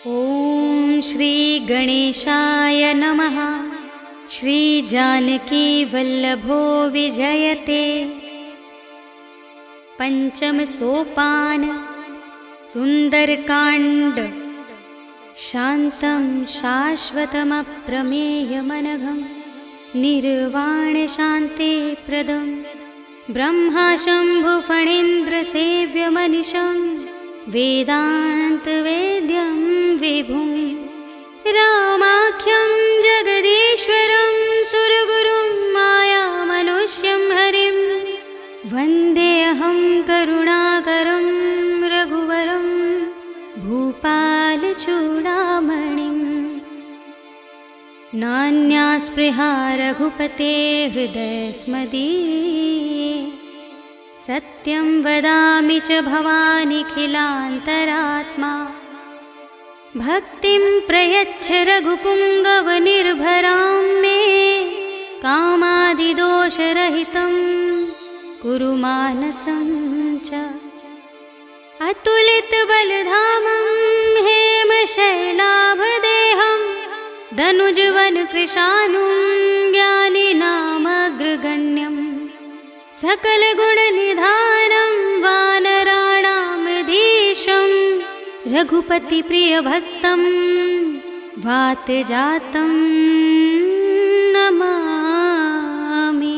ॐ श्री गणेशाय नमः। श्री जानकी वल्लभो विजयते। पंचम सोपान सुंदरकांड। शांतं शाश्वतमप्रमेयमनघं निर्वाण शांति प्रदं ब्रह्मा शंभु फणीन्द्र सेव्यमनिशं वेदांत वेद्यं विभुं रामाख्यं जगदीश्वरं सुरगुरुं मायामनुष्यं हरिं वन्देऽहं करुणाकरं रघुवरं भूपालचूडामणिं। नान्या स्पृहा रघुपते हृदयस्मदीये सत्यं वदामि च भवानिखिलान्तरात्मा। भक्तिं प्रयच्छ रघुपुङ्गवनिर्भरां मे कामादिदोषरहितं कुरु मानसं च। अतुलितबलधामं हेमशैलाभदेहं दनुजवनकृशानुं ज्ञानिनामग्रगण्यं सकलगुणनिधानं वानराणामधीशं रघुपतिप्रियभक्तं वातजातं नमामि।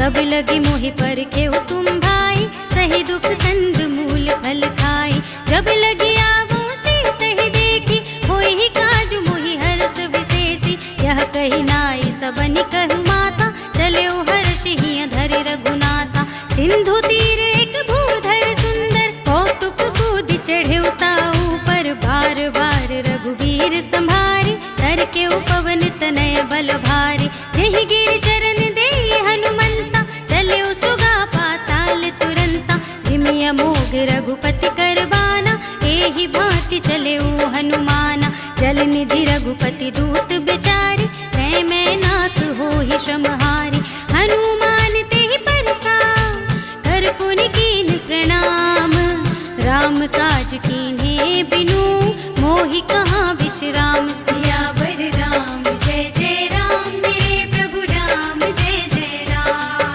कब लगी मोहि परखेउ तुम भाई, सही दुख कंद मूल फल खाई। जब लगी आवो सीत ही देखी, होई ही काजु मोहि हरस विशेषी। यह कही नाई सबनि कहु माता, चले हर्षि हिय धरि रघुनाथा। सिंधु तीर एक भूधर सुंदर, कौतुक कूदि चढ़ेउ ताऊ पर। बार बार रघुवीर संभारी, तर के पवन तनय बल भारी। जहि गिर चरण दे हनुमंता, चले सुगा पाताल तुरंता। जिमिय मोग रघुपति करबाना, एहि भांति चले हनुमाना। जल निधि रघुपति दूत बिचारी, मैं नाथ होहि श्रमहारी। हनुमान तेहि परसा, कर पुनि कीन प्रणाम। राम काज कीन्हे बिनु, मोहि कहाँ विश्राम। सियावर राम जय जय राम, मेरे प्रभु राम जय जय राम।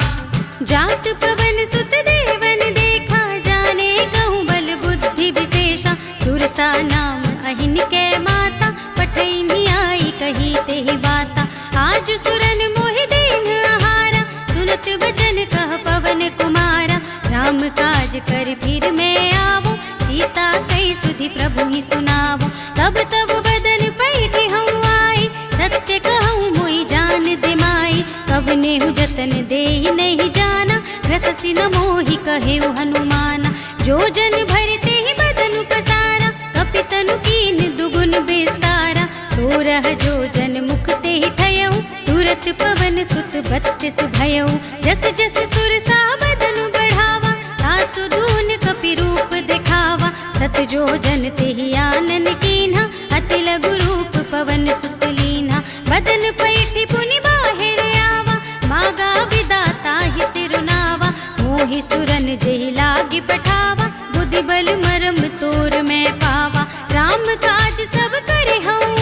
जात पवन सुत देवन देखा, जाने कहूँ बल बुद्धि विशेषा। सुरसा नाम अहिन के माता, पठैनी आई कही तेहि बाता। आज सुरन मोहि दीन आहारा, सुनत बचन कह पवन कुमारा। राम काज कर फिर मैं आवो, सीता कई सुधि प्रभु ही सुनावो। तब तब बदन पैठी हूँ आई, सत्य कहूँ मोहि जान दे माई। कवने हूँ जतन दे नहीं जाना, रससि न मोहि कहेउ हनुमाना। जो जन भरते ही बदन पसारा, कपितनु कीन दुगुन विस्तारा। सोरह जो जन मुख ते ही ठयऊ, तुरत पवन सुत 32 भयऊ। जस जस सुरसा बदनु बढ़ावा, तासु दून कपि रूप दिखावा। सत जो जन ते ही आनन कीन्हा, अति लघु रूप पवन सुत लीन्हा। बदन पैठी पुनि बाहिर आवा, मागा विदाता ही सिरुनावा। मोहि सुरन जेहि लागी पठावा, बुद्धि बल मरम तोर मैं पावा। राम काज सब करे हूँ,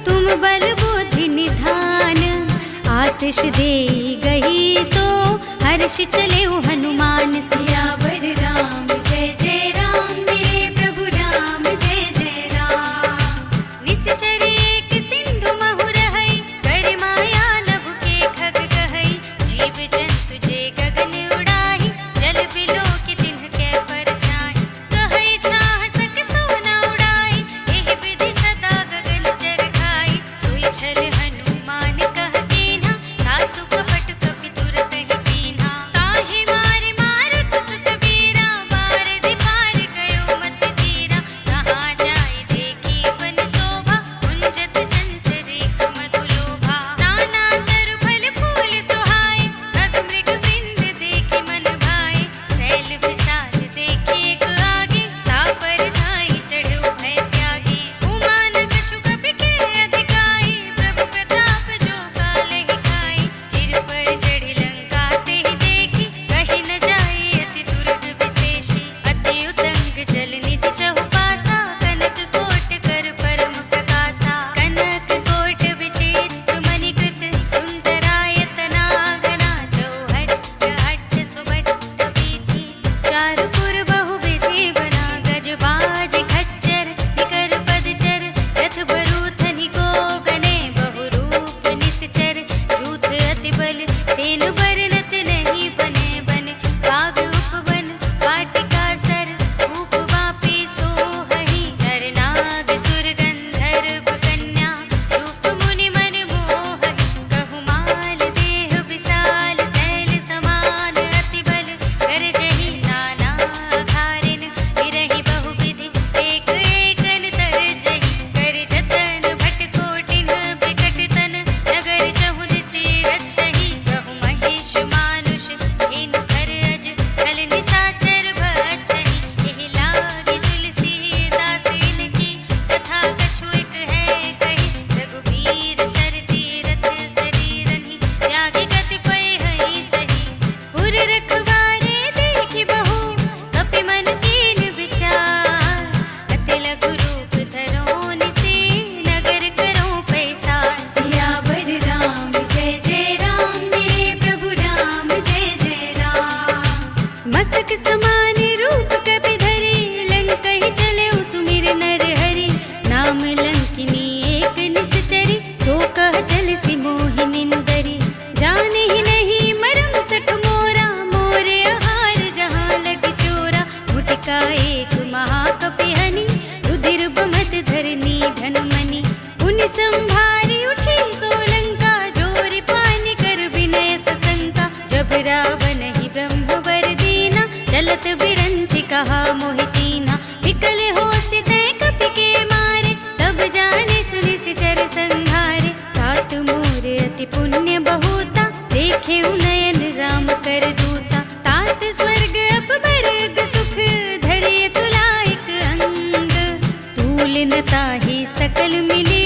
तुम बल बुद्धि निधान। आशीष देई गही सो, हर्ष चले हनुमान। सियावर राम जय जय राम, मेरे प्रभु राम जय जय राम। निश्चर एक सिंधु महु रहई, कर माया नभ के खग कहई। जीव जंतु जे गगन उड़ाही, जल बिलो के तिन्ह के परछाई। कहई छाह सक सोना उड़ाई, एहि विधि सदा गगन चर खाई। सोई छल हनुमान कह कीन्हा, तासु कपट कपि तुरत ही चीन्हा। ताहि मार मारत सुत एक महाकपिहनि, रुधिर बमत धरनी धनमणि। उन संभारी उठी सोलंका, जोर पान कर विनय सशंका। जब रावण ही ब्रह्म वर दीना, चलत बिरंथि कहा मोहि चीन्हा। विकल होश तै कपि के मारे, तब जाने सुनि सिचर संहारे। तात मोर अति पुण्य बहुता, देखे नयन राम कर दूता। तात स्वर्ग अपबर्ग सुख, धरिय तुलाइक अंग। तूल न ताहि सकल मिले,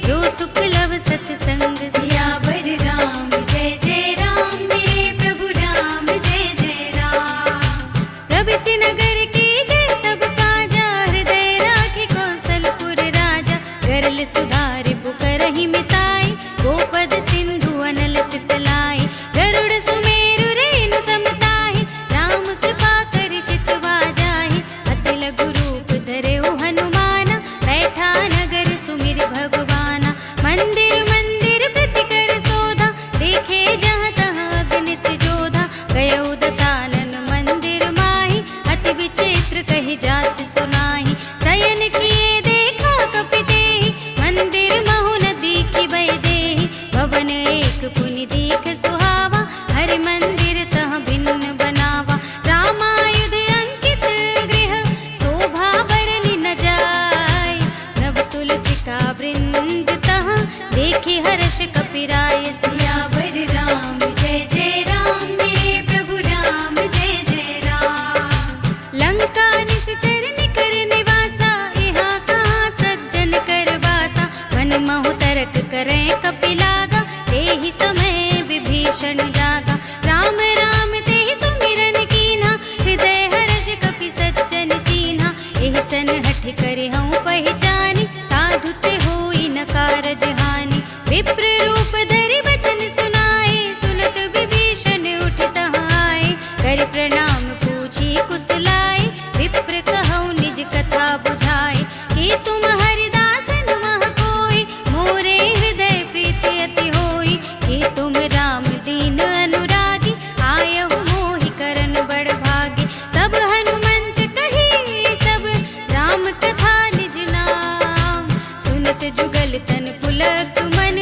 जो सुख लव सतसंग। सियावर राम जय जय राम, मेरे प्रभु राम जय जय राम। प्रभु नगर के जय सब काजा, हृदय राखे कौशलपुर राजा। गरल सुधारि बुकरहि मिताई, गोपद सिंधु अनल सितलाई। गरुड़ सुमेरु रेणु समताहि, राम कृपा करि चितवा जाहि। अति लघु रूप धरेउ हनुमाना, बैठा नगर सुमिर भगवाना। मंदिर मंदिर प्रति कर शोधा, देखे जहाँ तहाँ अगणित जोधा। गयउ दसानन मंदिर माहि, अति विचित्र कहि जाति सुनाहि। शयन किए देखा कपि तेहि, मंदिर महु न दीखि भय देहि। भवन एक पुनि दीख सुहावा, हरि मंदिर तह भिन्न बनावा। रामायुध अंकित गृह, शोभा बरनि न जाय। नव तुलसिका वृंद तह, देखि हर्ष कपिराय। सियावर राम जय जय राम, मेरे प्रभु राम जय जय राम। लंका निश्चर निकर निवासा, यहाँ कहाँ सज्जन कर वासा। मन महु तरक करें कपिलागा, तेहि समय विभीषण जागा। राम राम तेहि सुमिरन कीन्हा, हृदय हर्ष कपि सज्जन चीन्हा। एहि सन हठ करे हऊँ पहचानी, साधु ते होई न कारज हानि। विप्र रूप धरि वचन सुनाए, सुनत विभीषण उठ तहाँ आए। कर प्रणाम पूछी कुशलाए, विप्र कहऊँ निज कथा बुझाए। कि तुम हरिदासन मह कोई, मोरे हृदय प्रीति अति होई। कि तुम राम दीन अनुरागी, आयहु मोहि करन बड़ भागी। तब हनुमंत कही सब, राम कथा निज नाम। सुनत जुगल तन पुलक मन,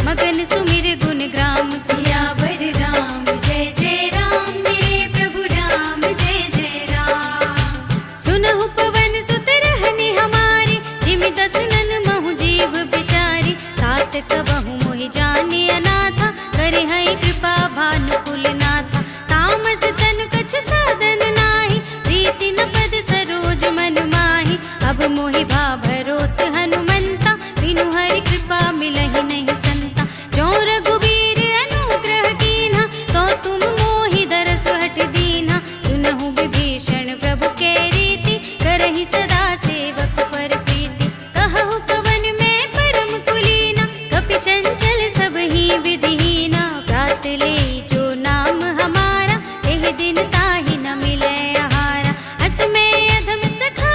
मगन सुमिर गुण ग्राम। सियावर राम जय जय राम, मेरे प्रभु राम जय जय राम। सुनहु पवन सुत रहनि हमारी, जिमि दसनन महु जीव बिचारी। तात कबहु मोहि जाने अनाथा, करे हई कृपा भानुकुल नाथा। तामस तन कछु साधन नाही, प्रीति न पद सरोज मन माहि। अब मोहि भा भरोस हनुमंता, बिनु हरि कृपा मिलहि नहीं संता। जो रघुबीर अनुग्रह कीन्हा, तो तुम मोहि दरस हट दीन्हा। सुनहु विभीषण प्रभु के रीति, करहि सदा सेवक पर प्रीति। कहु कवन में परम कुलीना, कपि चंचल सब ही विधिहीना। प्रात ले जो नाम हमारा, एहि दिन ताहि न मिलै आहारा। अस में अधम सखा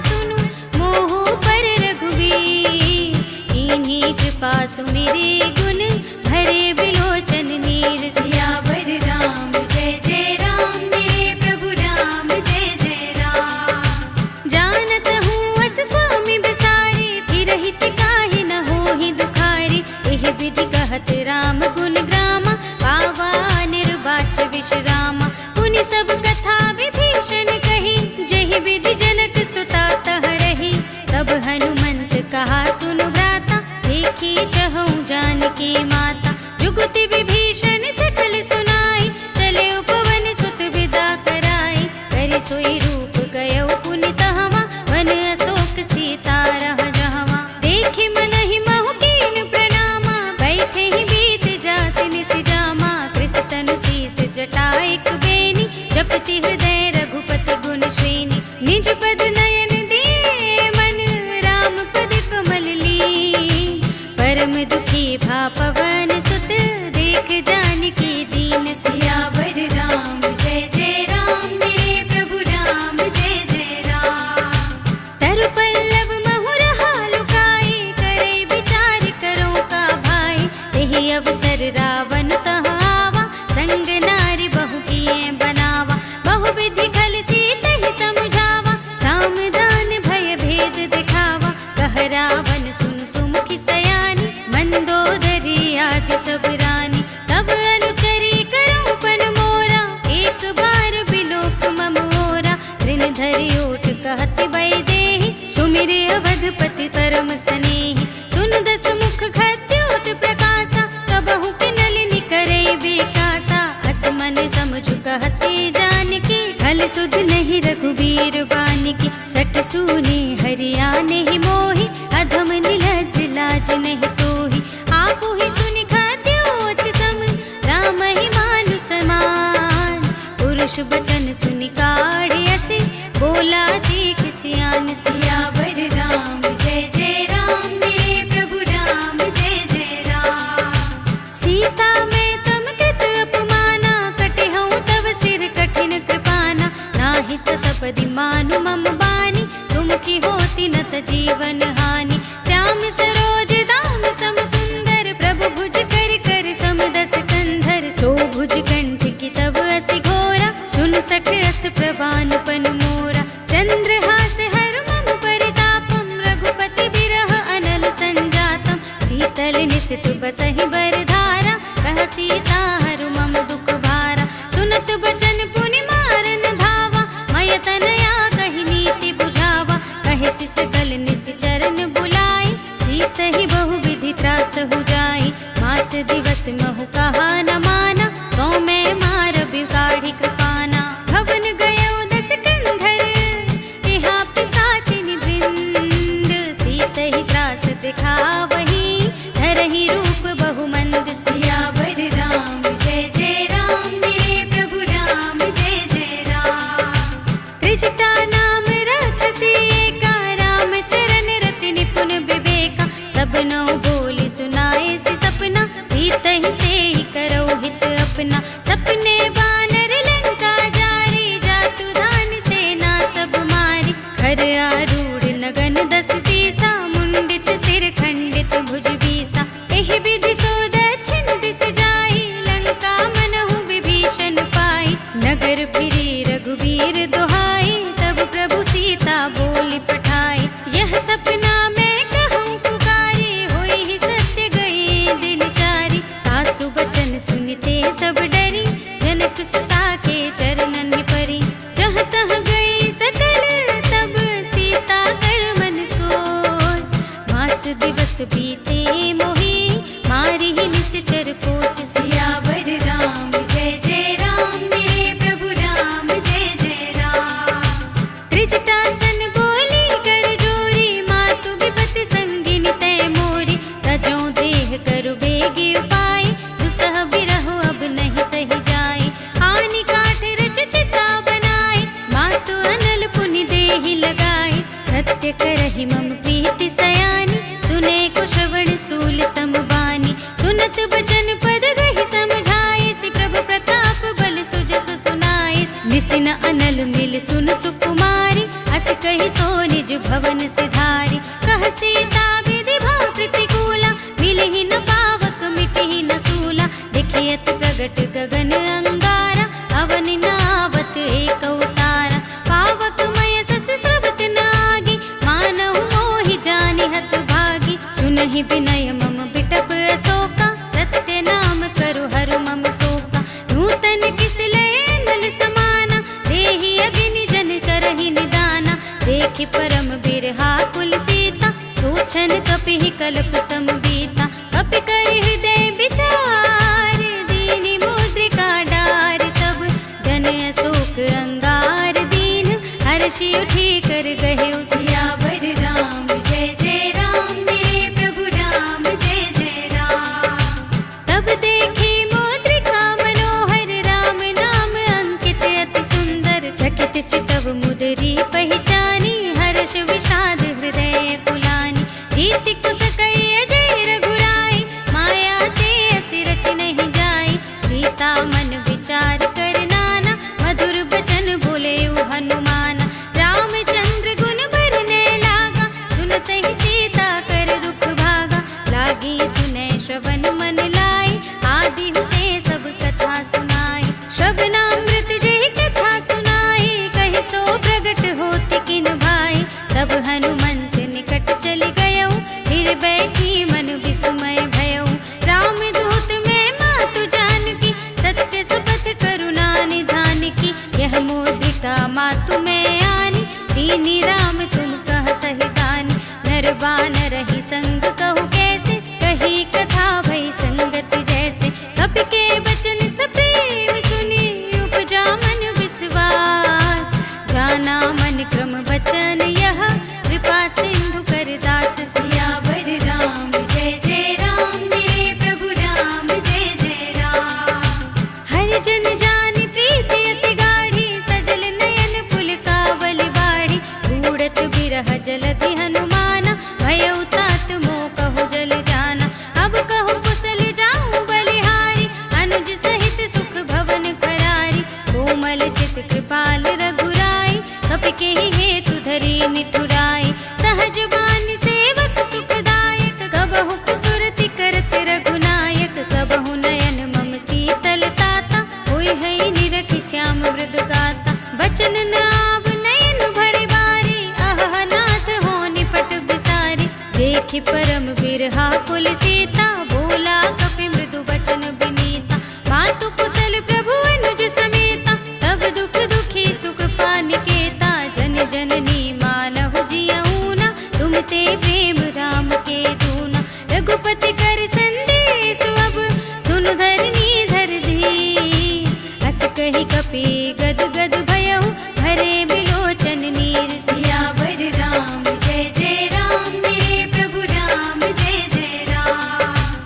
सुनु, मोहु पर रघुबीर। कीन्ही कृपा सुमिरि गुण, भरे बिलोचन नीर। सियावर राम जय जय राम, मेरे प्रभु राम जय जय राम। जानत हूँ अस स्वामी बिसारी, फिरहि तिकाहि न होहि दुखारी। एहि विधि कहत राम गुण ग्रामा, पावा निर्वाच विश्रामा। पुनि सब कथा विभीषण कही, जहि विधि जनक सुता तह रही। तब हनुमंत कहा सुनु भ्राता, देखी चहु जानकी माता। जुगति विभीषण सकल सुनाई, चले उपवन सुत विदा कराई। करि सोई रूप गयउ पुनि तहवा, वन अशोक सीता रह जहवा। देखि मनहि महु कीन प्रणामा, बैठे ही बीत जात निस जामा। कृस तनु शीस जटा एक बेनी, जपति हृदय रघुपति गुण श्रेणी। निज पद नयन दिए मन, राम पद कमल ली। परम दुखी भा पवन सुत, देख जानकी दीन। सियावर राम जय जय राम, मेरे प्रभु राम जय जय राम। तरु पल्लव महु रहा लुकाई, करे विचार करो का भाई। तेहि अवसर रावण तह आवा, संग नारी बहु किए बनावा। बहु विधि खल सी तहि समझावा, धरि ओट कहत वैदेही, सुमिरे अवधपति परम स्नेही। सुन दस मुख खद्योत प्रकाशा, कबहु किनलिनि करई बेकासा। अस मन समझु कहते जानकी, खल सुध नहीं रघुबीर बानिकी। सट सूने हरिया नहीं मोहि, अधम निलज्ज लाज नहीं तोहि। आपु ही सुनि खद्योत सम, राम ही मानु समान। पुरुष बचन सुनि काढ़े असे, बोला चीख सियान सियावर राम जय जय राम। मेरे प्रभु राम जय जय राम। सीता मैं तम कृत अपमाना, कटे हूँ तव सिर कठिन कृपाना। नाहि त सपदि मानु मम बानी, तुम की होती न त जीवन हानि। श्याम सरोज दाम सम सुंदर, प्रभु भुज कर कर सम दस कंधर। सो भुज कंठ की तब असि घोरा, सुन सठ अस प्रभान पन मोरा। चंद्रहास हर मम परितापम, रघुपति बिरह अनल संजातम। शीतल निसित बसहि बरधारा, कह सीता हरु मम दुख भारा। सुनत बचन पुनि मारन धावा, मय तनया कहि नीति बुझावा। कहे सिसकल निश्चरण बुलाई, सीत ही बहु विधि त्रास हो जाई। मास दिवस महु कहा न माना, तो मैं मार बिगाड़ी कृपाना। भवन गयो दस कंधर, तिहा पिशाचिनि वृंद। सीत ही त्रास दिखावही, धरहि रूप बहुमंद। सियावर राम जय जय राम। मेरे प्रभु राम जय जय राम। त्रिजटा नाम राक्षसी एका, राम चरण रति निपुण विवेका। सब नौ बोली सुनाए सि सपना, सीत ही से ही करो हित अपना। सपने बानर लंका जारी, जातु धान सेना सब मारी। खर आरूढ़ नगन दस सीसा, मुंडित सिर खंडित भुज बीसा। एहि विधि सो दक्षिण दिस जाई, लंका मनहु विभीषण पाई। नगर फिरी रघुबीर दुहाई, तब प्रभु सीता बोली पठाई। यह सपना मैं कहूँ पुकारी, होई ही सत्य गई दिन चारी। सासु बचन सुनते सब डरी, जनक सुता के चरणन परी। जहाँ तहाँ गई सकल तब, सीता कर मन सोच। मास दिवस बीते मोहि, मारी ही निश्चर पोच। सियावर राम जय जय राम। मेरे प्रभु राम जय जय राम। त्रिजटासन बोली कर जोरी, मातु विपति संगिनी तय मोरी। तजो देह करु बेगी उपाय, दुसह बिरहु अब नहीं सही जाई। आनी काठ रचु चिता बनाई, मातु अनल पुनि देहि लगाई। सत्य करहि मम प्रीति सयानी, सुने को श्रवण सूल समबानी। सुनत बचन पद गहि समझाए, सि प्रभु प्रताप बल सुजस सुनाए। निसिन अनल मिल सुन सुकुमारी, अस कहि सो निज भवन सिधारी। कह सीता विधि भाव प्रतिकूला, मिलहि न पावक मिटहि न सूला। देखियत प्रगट गगन अंगारा, अवन नावत एक उतारा। पावक मय सस स्रवत नागी, मानहु मोहि जानि हत भागी। सुनहि विनय मम बिटप अशोका, सत्य नाम करु हरु मम शोका। नूतन किस लय नल समाना, देहि अग्नि जन करहि निदाना। देखि परम बिरहा कुल सीता, सोचन कपिहि कल्प समबीता। कपि कर हृदय विचार, दीनि मुद्रिका डार। तब जन अशोक अंगार दीन, हर्षि उठी कर गहे सियावर राम जय जय राम। मेरे प्रभु राम जय जय राम। तब देखी मुद्रिका मनोहर, राम नाम अंकित अति सुंदर। चकित चितव मुदरी पहचानी, हर्ष विषाद हृदय कुलानी। जीति कुस कई अजय रघुराई, माया ते असि रच नहीं जाई। सीता मन विचार कर नाना, मधुर बचन बोले हनुमाना। रामचंद्र गुण बरने लागा, सुनत कीनी राम तुम कह सही दानी, नर बानर ही संग कहु कैसे, कही कथा भई संगत जैसे। कपि के बचन सप्रेम सुनी, उपजा मन विश्वास, जाना मन क्रम बचन यह, कृपा सिंधु कर दास। सियावर राम जय जय राम, मेरे प्रभु राम जय जय राम। हर जन जानि प्रीति अति गाढ़ी, सजल नयन पुलकावल बाढ़ी। बूढ़त बिरह जलधि हनुमाना, भयउ तात मोह कहु जल जाना। अब कहु कुशल जाऊं बलिहारी, अनुज सहित सुख भवन करारी। कोमल चित कृपाल रघुराई, कपि केहि हेतु धरि निठुराई। सहज बानी सेवक सुखदायक, कबहु सुरति करत रघुनायक। कबहु नयन मम शीतल ताता, होय है निरखि श्याम मृदु गाता। बचन न आव नयन भरि बारी, अहह नाथ हो निपट बिसारी। देखि परम बिरहा कुल सीता, बोला कपि मृदु बचन बिनीता। मातु कुशल प्रभु अनुज समेता, तब दुख दुखी सुकृपा निकेता। जन जननी मानहु जियऊना, तुम ते प्रेम राम के दूना। रघुपति कर संदेश अब, सुनु धरनी धर धी। हस कहि कपि गद गद भयहु, भरे बिलोचन नीर। सियावर राम जय जय राम, मेरे प्रभु राम जय जय राम।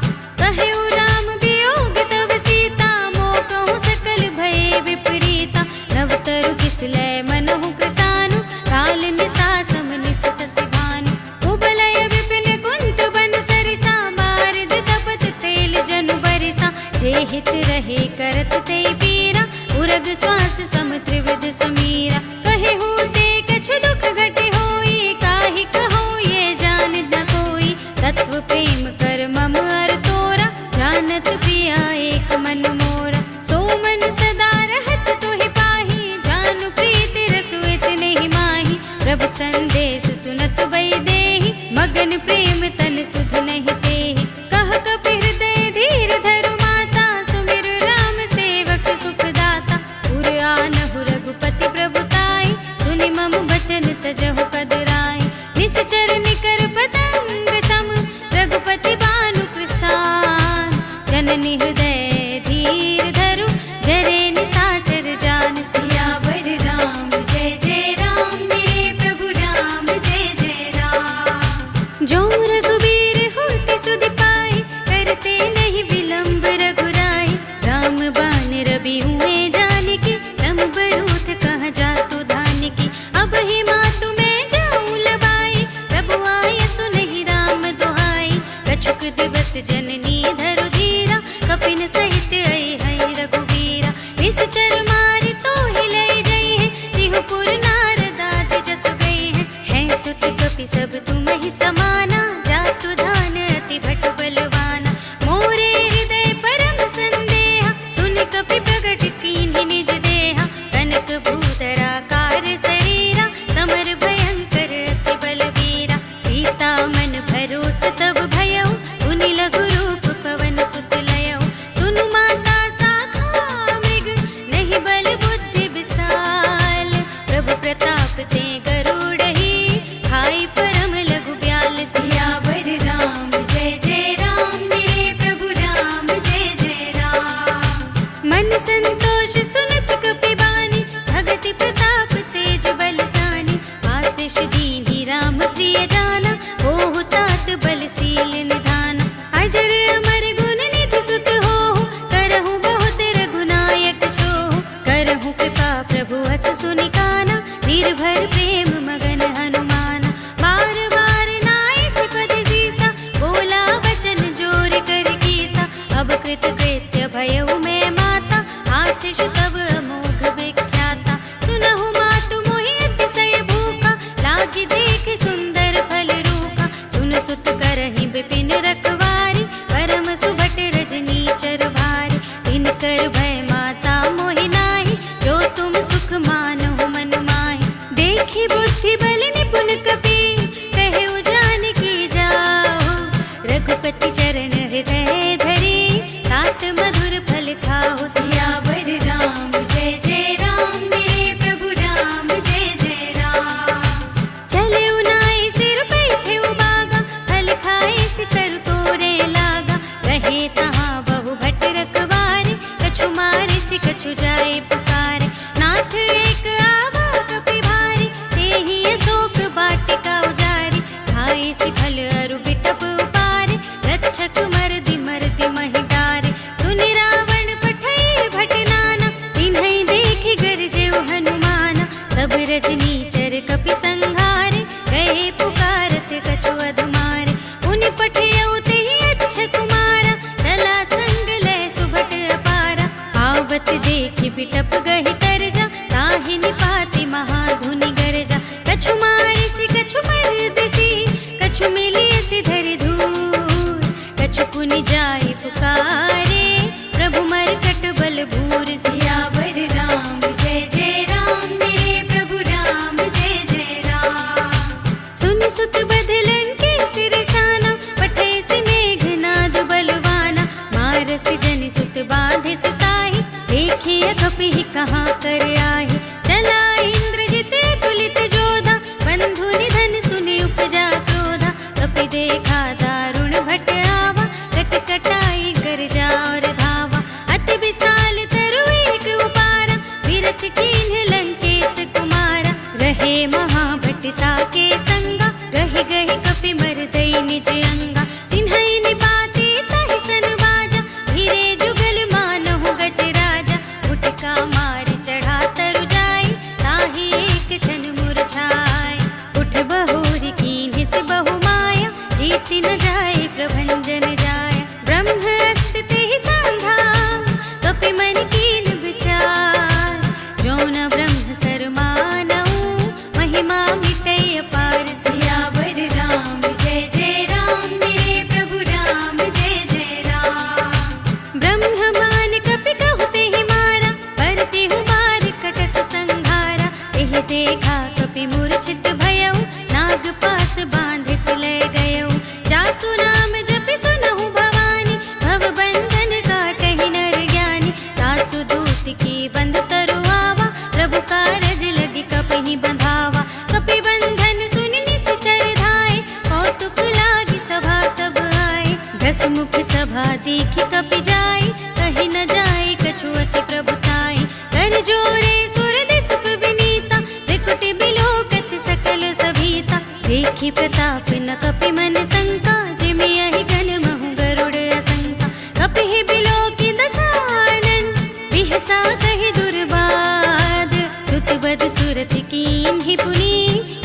कहु राम वियोग तव सीता, मोह कहु सकल भय विपरीता। नव तरु किसलय मनहु प्रसानु, काल निसा सम निस ससि भानु। उबलय विपिन कुंत बन सरिसा, बारिद तपत तेल जनु बरिसा। जे हित रहे करत ते पीरा, उरग श्वास सम त्रिविध समीरा। कहे होते कछु दुख घटे होई, काहि कहो ये जान न कोई। तत्व प्रेम कर मम अर तोरा, जानत प्रिया एक मन मोरा। सो मन सदा रहत तोहि पाही, जानु प्रीति रसु इतने ही माही। प्रभु संदेश सुनत बई देहि, मगन प्रेम तन सुध नहीं तेहि। कह कपि हृदय धीर धरु माता, सुमिर राम सेवक सुख दाता। उर आनहु रघुपति प्रभुताई, सुनि मम बचन तजहु कदराई। निश्चर निकर पतंग सम, रघुपति बानु कृसान। जननी हृदय धीर धरु, जरे निसाचर जान। सियावर राम जय जय राम, मेरे प्रभु राम जय जय राम। जो रघुबीर होते सुधि पाई, करते नहीं विलंब रघुराई। राम बान रवि हुए जानकी, तम बरूथ कह जातु धानिकी। अब ही मातु मैं जाऊं लबाई, प्रभु आय सुनहि राम दुहाई। कछुक दिवस जननी धरु धीरा, कपिन सहित आई है रघुवीरा। निश्चर मारि तोहि लई जई है, तिहुपुर नारदात जस गई है। हैं सुत कपि सब तुम ही समाना, जातु धान अति भट बलवाना। मोरे हृदय परम संदेहा, सुन कपि प्रगट कीन्हि निज देहा। कनक भूधरा कार शरीरा, समर भयंकर अति बलवीरा। सीता मन भरोस तब भयउ, पुनि लघु रूप पवन सुत लयउ। सुनु माता साखा मृग, नहीं बल बुद्धि विशाल। प्रभु प्रताप ते गरुड़हि, खाई परम लघु ब्याल। सियावर राम जय जय राम, मेरे प्रभु राम जय जय राम। मन संतोष सुनत कपि बानी, भगति प्रताप तेज बलसानी। आशीष दीन्हि राम प्रिय जाना, ओहु तात बलशील निधाना। अजर अमर गुण निधि सुत होहु, करहु बहुत रघुनायक छोहु। करहु कृपा प्रभु हस सुनि काना, निर्भर प्रेम मगन हनुमाना। बार बार नाइ सिपद सीसा, बोला वचन जोर कर कीसा। अब कृत कृत्य भयउ मैं माता, आशीष तब अमोघ विख्याता। सुनहु मातु मोहि अतिशय भूखा, लागी देख सुंदर फल रूखा। सुन सुत करहि विपिन रखवारी, परम सुभट रजनी चर भारी। तिनकर भय माता मोहि नाही, जो तुम सुख मानहु मन माहि। देखि बुद्धि बल निपुण कपि, कहे जानकी जाओ। रघुपति चरण हृदय धरी, तात मधुर फल खाओ। सियावर राम जय जय राम, मेरे प्रभु राम जय जय राम। बेसी फल अरु बिटप उपारे, रक्षक मरदि मरदि महि डारे। सुनि रावण पठई भटनाना, तिन्हई देखि गरजेउ हनुमाना। सब रजनीचर कपि संहारे, गए पुकारत कछु अधमारे। उनि पठियउ तेहि अच्छ कुमारा, चला संग लय सुभट अपारा। आवत देखि बिटप गहि तरजा, ताहि निपाति महाधुनि गरजा। कछु मारिसि कछु मरदिसि, कछु मिलियसि धरि धूर। कछु पुनि जाहि पुकारे, प्रभु मरकट बल भूर। सियावर राम जय जय राम, मेरे प्रभु राम जय जय राम। सुनि सुत बदलन के सिरसाना, पठैसि मेघनाद बलवाना। मारसि जनि सुत बांधि सुताहि, देखिए कपिहि कहाँ कर आहि। चला इंद्रजित तुलित जोधा, बंधु निधन सुनि उपजा क्रोधा। कपि देखा दारुण भट आवा, कट कटाई गरजा और धावा। अति विशाल तरु एक उपारा, विरथ कीन्ह लंकेश कुमारा। रहे महाभटता के संगा, गहि गहि कपि मरदई निज अंगा। तिन्हई निपाति तहि सन बाजा, धीरे जुगल मानहु गज राजा। उठका मार चढ़ा तरु जाई, ताहि एक क्षण मुरझाई। उठ बहुरी कीन्हिस बहु माया, जीति न जाय प्रभंजन जाय। ब्रह्म अस्त तेहि सांधा, कपि मन कीन विचार। जो न ब्रह्म सर मानऊ, महिमा मिटै अपार। सियावर राम जय जय राम, मेरे प्रभु राम जय जय राम। ब्रह्म मान कपि कहु तेहि मारा, पर तेहु मार कटक संघारा। तेहि देखा कपि मूर्छित भयउ, नाग पास बांधिस लय गयउ। जासु नाम जपि सुनहु भवानी, भव बंधन काटहि नर ज्ञानी। तासु दूत की बंध तरु आवा, प्रभु कारज लगी कपिहि बंधावा। कपि बंधन सुनि निश्चर धाय, कौतुक लागी सभा सब आए। दस मुख सभा देखि कपि जाय, कहि न जाय कछु अति प्रभुताई। कर जोरे सुर दिसप विनीता, त्रिकुटि बिलोकत सकल सभीता। देखि प्रताप न कपि मन शंका, जिमियहि गण महु गरुड़ असंका। कपिहि बिलोकि दसानन, बिहसा कहि दुर्बाद। सुत बद सुरति कीन्हि पुनि,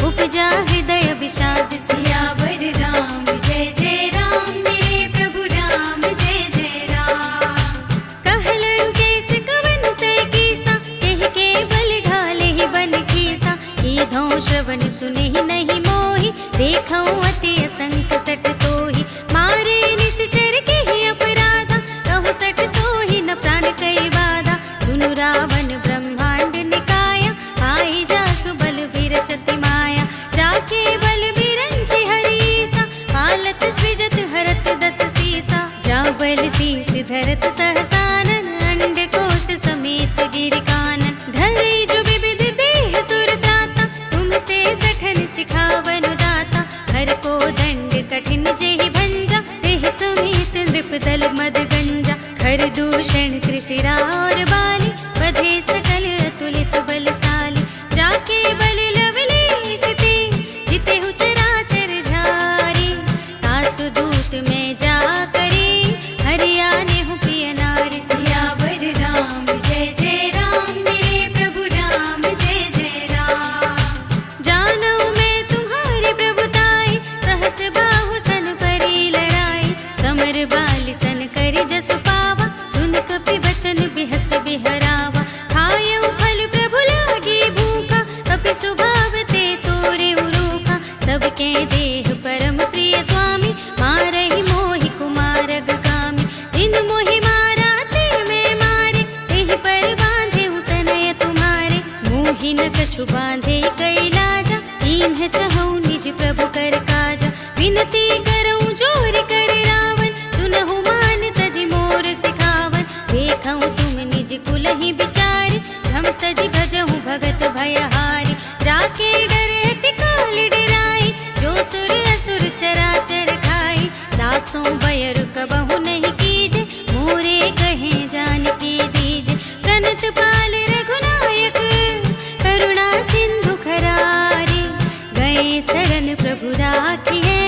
उपजा हृदय विषाद। सियावर राम जय जय राम, मेरे प्रभु राम जय जय राम। कहलन केस कवन तय कीसा, केहि के बल घालेहि बन खीसा। कीधौ श्रवण सुनेहि नहीं मोहि, देखौ अति असंख सठ तोहि। मारे निश्चर केहि अपराधा, कहु सठ तोहि न प्राण कई बाधा। सुनु रावण ब्रह्मांड निकाया, आई जासु बल विरचति माया। जाके बल बिरंचि हरीसा, हालत सृजत हरत दस सीसा। जा बल शीस धरत सहसानन, अंड कोश समेत गिरि कानन। धरे जो विविध देह सुर त्राता, तुमसे सठन सिखावनु दाता। हर को दंड कठिन जेहि भंजा, तेहि समेत नृपदल मद गंजा। खर दूषण त्रिशिरा और बाली, बधे सकल अतुलित बलशाली। जाके बल लवलेश ते, जितेहु चराचर झारी। तासु दूत में जा करे, हरियानेहु प्रिय नारी। सियावर राम जय जय राम, मेरे प्रभु राम जय जय राम। जानऊ मैं तुम्हारी प्रभुताई, सहस बाहु सन परी लड़ाई। समर बाली सन करि जसु पावा, सुन कपि बचन बिहस बिहरावा। खायऊ फल प्रभु लागी भूखा, कपि स्वभाव ते तोरे उरूखा। सबके देह परम प्रिय स्वामी, मारहि मोहि कुमारग कामी। जिन मोहि मारा ते मैं मारे, तेहि पर बांधे तनय तुम्हारे। मोहि न कछु बांधे कई लाजा, कीन्ह चहु निज प्रभु कर काजा। विनती करऊँ जोर कर रावण, सुनहु मान तजि मोर सिखावन। देखऊँ तुम निज कुलहि विचारि, हम तजि भजहु भगत भयहारी। जाके डरति काल डराई, जो सुर असुर चराचर खाई। दासों बयरु कबहु नहीं कीजे, मोरे कहे जानकी दीजे। प्रणत पाल रघुनायक, करुणा सिंधु खरारे। गए शरण प्रभु राखिए,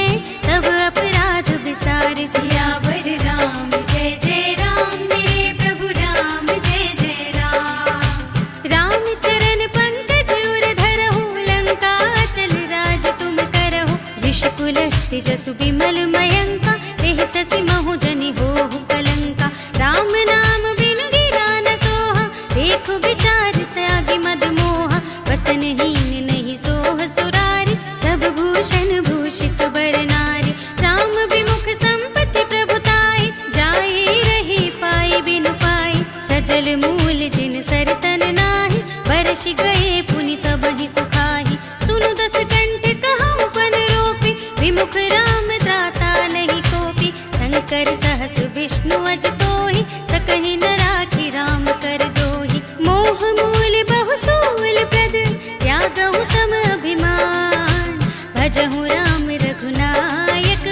पति जसु बिमल मयंका, देह ससि महु जनि होहु कलंका। राम नाम बिनु गिरा न सोहा, देखु विचार त्यागी मद मोहा। वसनहीन नहीं सोह सुरारी, सब भूषण भूषित बर नारी। राम विमुख संपत्ति प्रभुताई, जाए रही पाई बिनु पाई। सजल मूल जिन सरतन नाही, बरसि गए पुनि तबहि सुखाहि। सुनु दस कंठ कहउँ पन रोपी, विमुख राम दाता नहीं कोपी। शंकर सहस विष्णु अज तोहि, सकहि न राखि राम कर द्रोहि। मोह मूल बहु सूल प्रद, त्यागहु तम अभिमान। भजहु राम रघुनायक,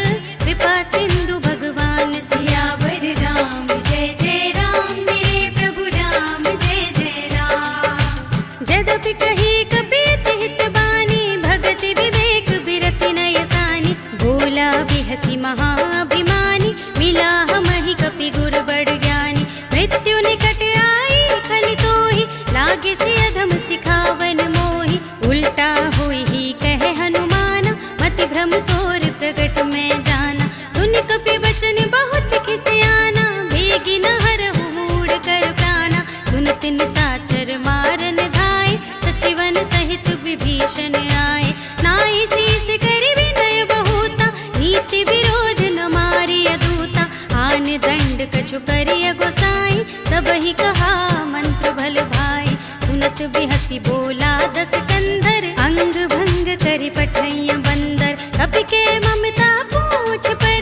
कृपा सिंधु भगवान। सियावर राम जय जय राम, मेरे प्रभु राम जय जय राम। जदपि कही कपीत हित बानी, भगति विवेक बिरति नय सानी। बोला बिहसी महाभिमानी, मिला हमहि कपि गुर बड़ ज्ञानी। मृत्यु निकट आई खलि तोहि, लागे से अधम सिखावन मोहि। उल्टा होई ही कहे हनुमान, मति भ्रम तोर प्रगट में जाना। सुन कपि बचन बहुत खिसियाना, भेगी न हरहु मूढ़ कर प्राणा। सुनत निशाचर मारन धाय, सचिवन सहित विभीषण आए। नाई शीस करि विनय बहुता, नीति विरोध न मारिय दूता। आन दंड कछु करिय गोसाई, सबहि कहा मंत्र भल भाई। सुनत बिहसी बोला दस कंधर, अंग भंग करि पठैया बंदर। कपि के ममता पूछ पर,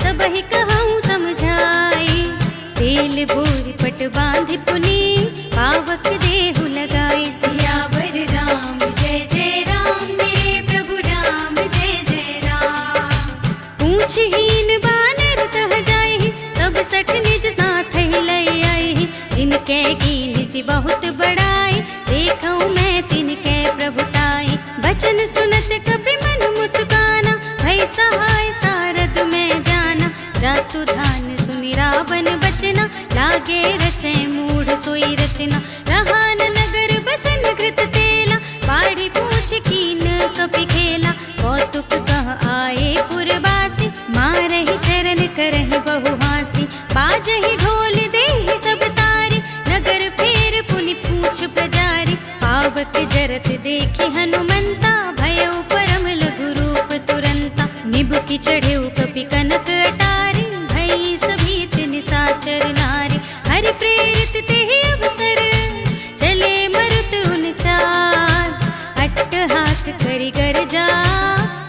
सबहि कहउँ समझाई। तेल बोर पट बांधि पुनि, पावक देहु लगाई। सियावर राम जय जय राम, मेरे प्रभु राम जय जय राम। पूछहीन बानर तह जाहि, तब सठ निज नाथ लय आहि। जिनके कीन्हि सि बहुत बड़ाई, देखऊँ मैं तिनके प्रभुताई। बचन सुनत कपि मन मुस्काना, भय सहाय सारद में जाना। जातु धान सुनि रावण बचना, लागे रचै मूढ़ सोई रचना। रहा न नगर बसन घृत तेला, बाढ़ी पूछ कीन कपि खेला। कौतुक कह आए पुरवासी, मारहि चरण करहि बहु हासी। बाजहि ढोल देहि सब तारी, नगर फेर पुनि पूछ प्रजारी। पावक जरत देखि हनुमंता, भयउ परम लघु रूप तुरंता। निबुकि चढ़ेउ कपि कनक अटारी, भई सभीत निशाचर नारी। हरि प्रेरित तेहि अवसर, चले मरुत उनचास। अट्टहास करि गर्जा,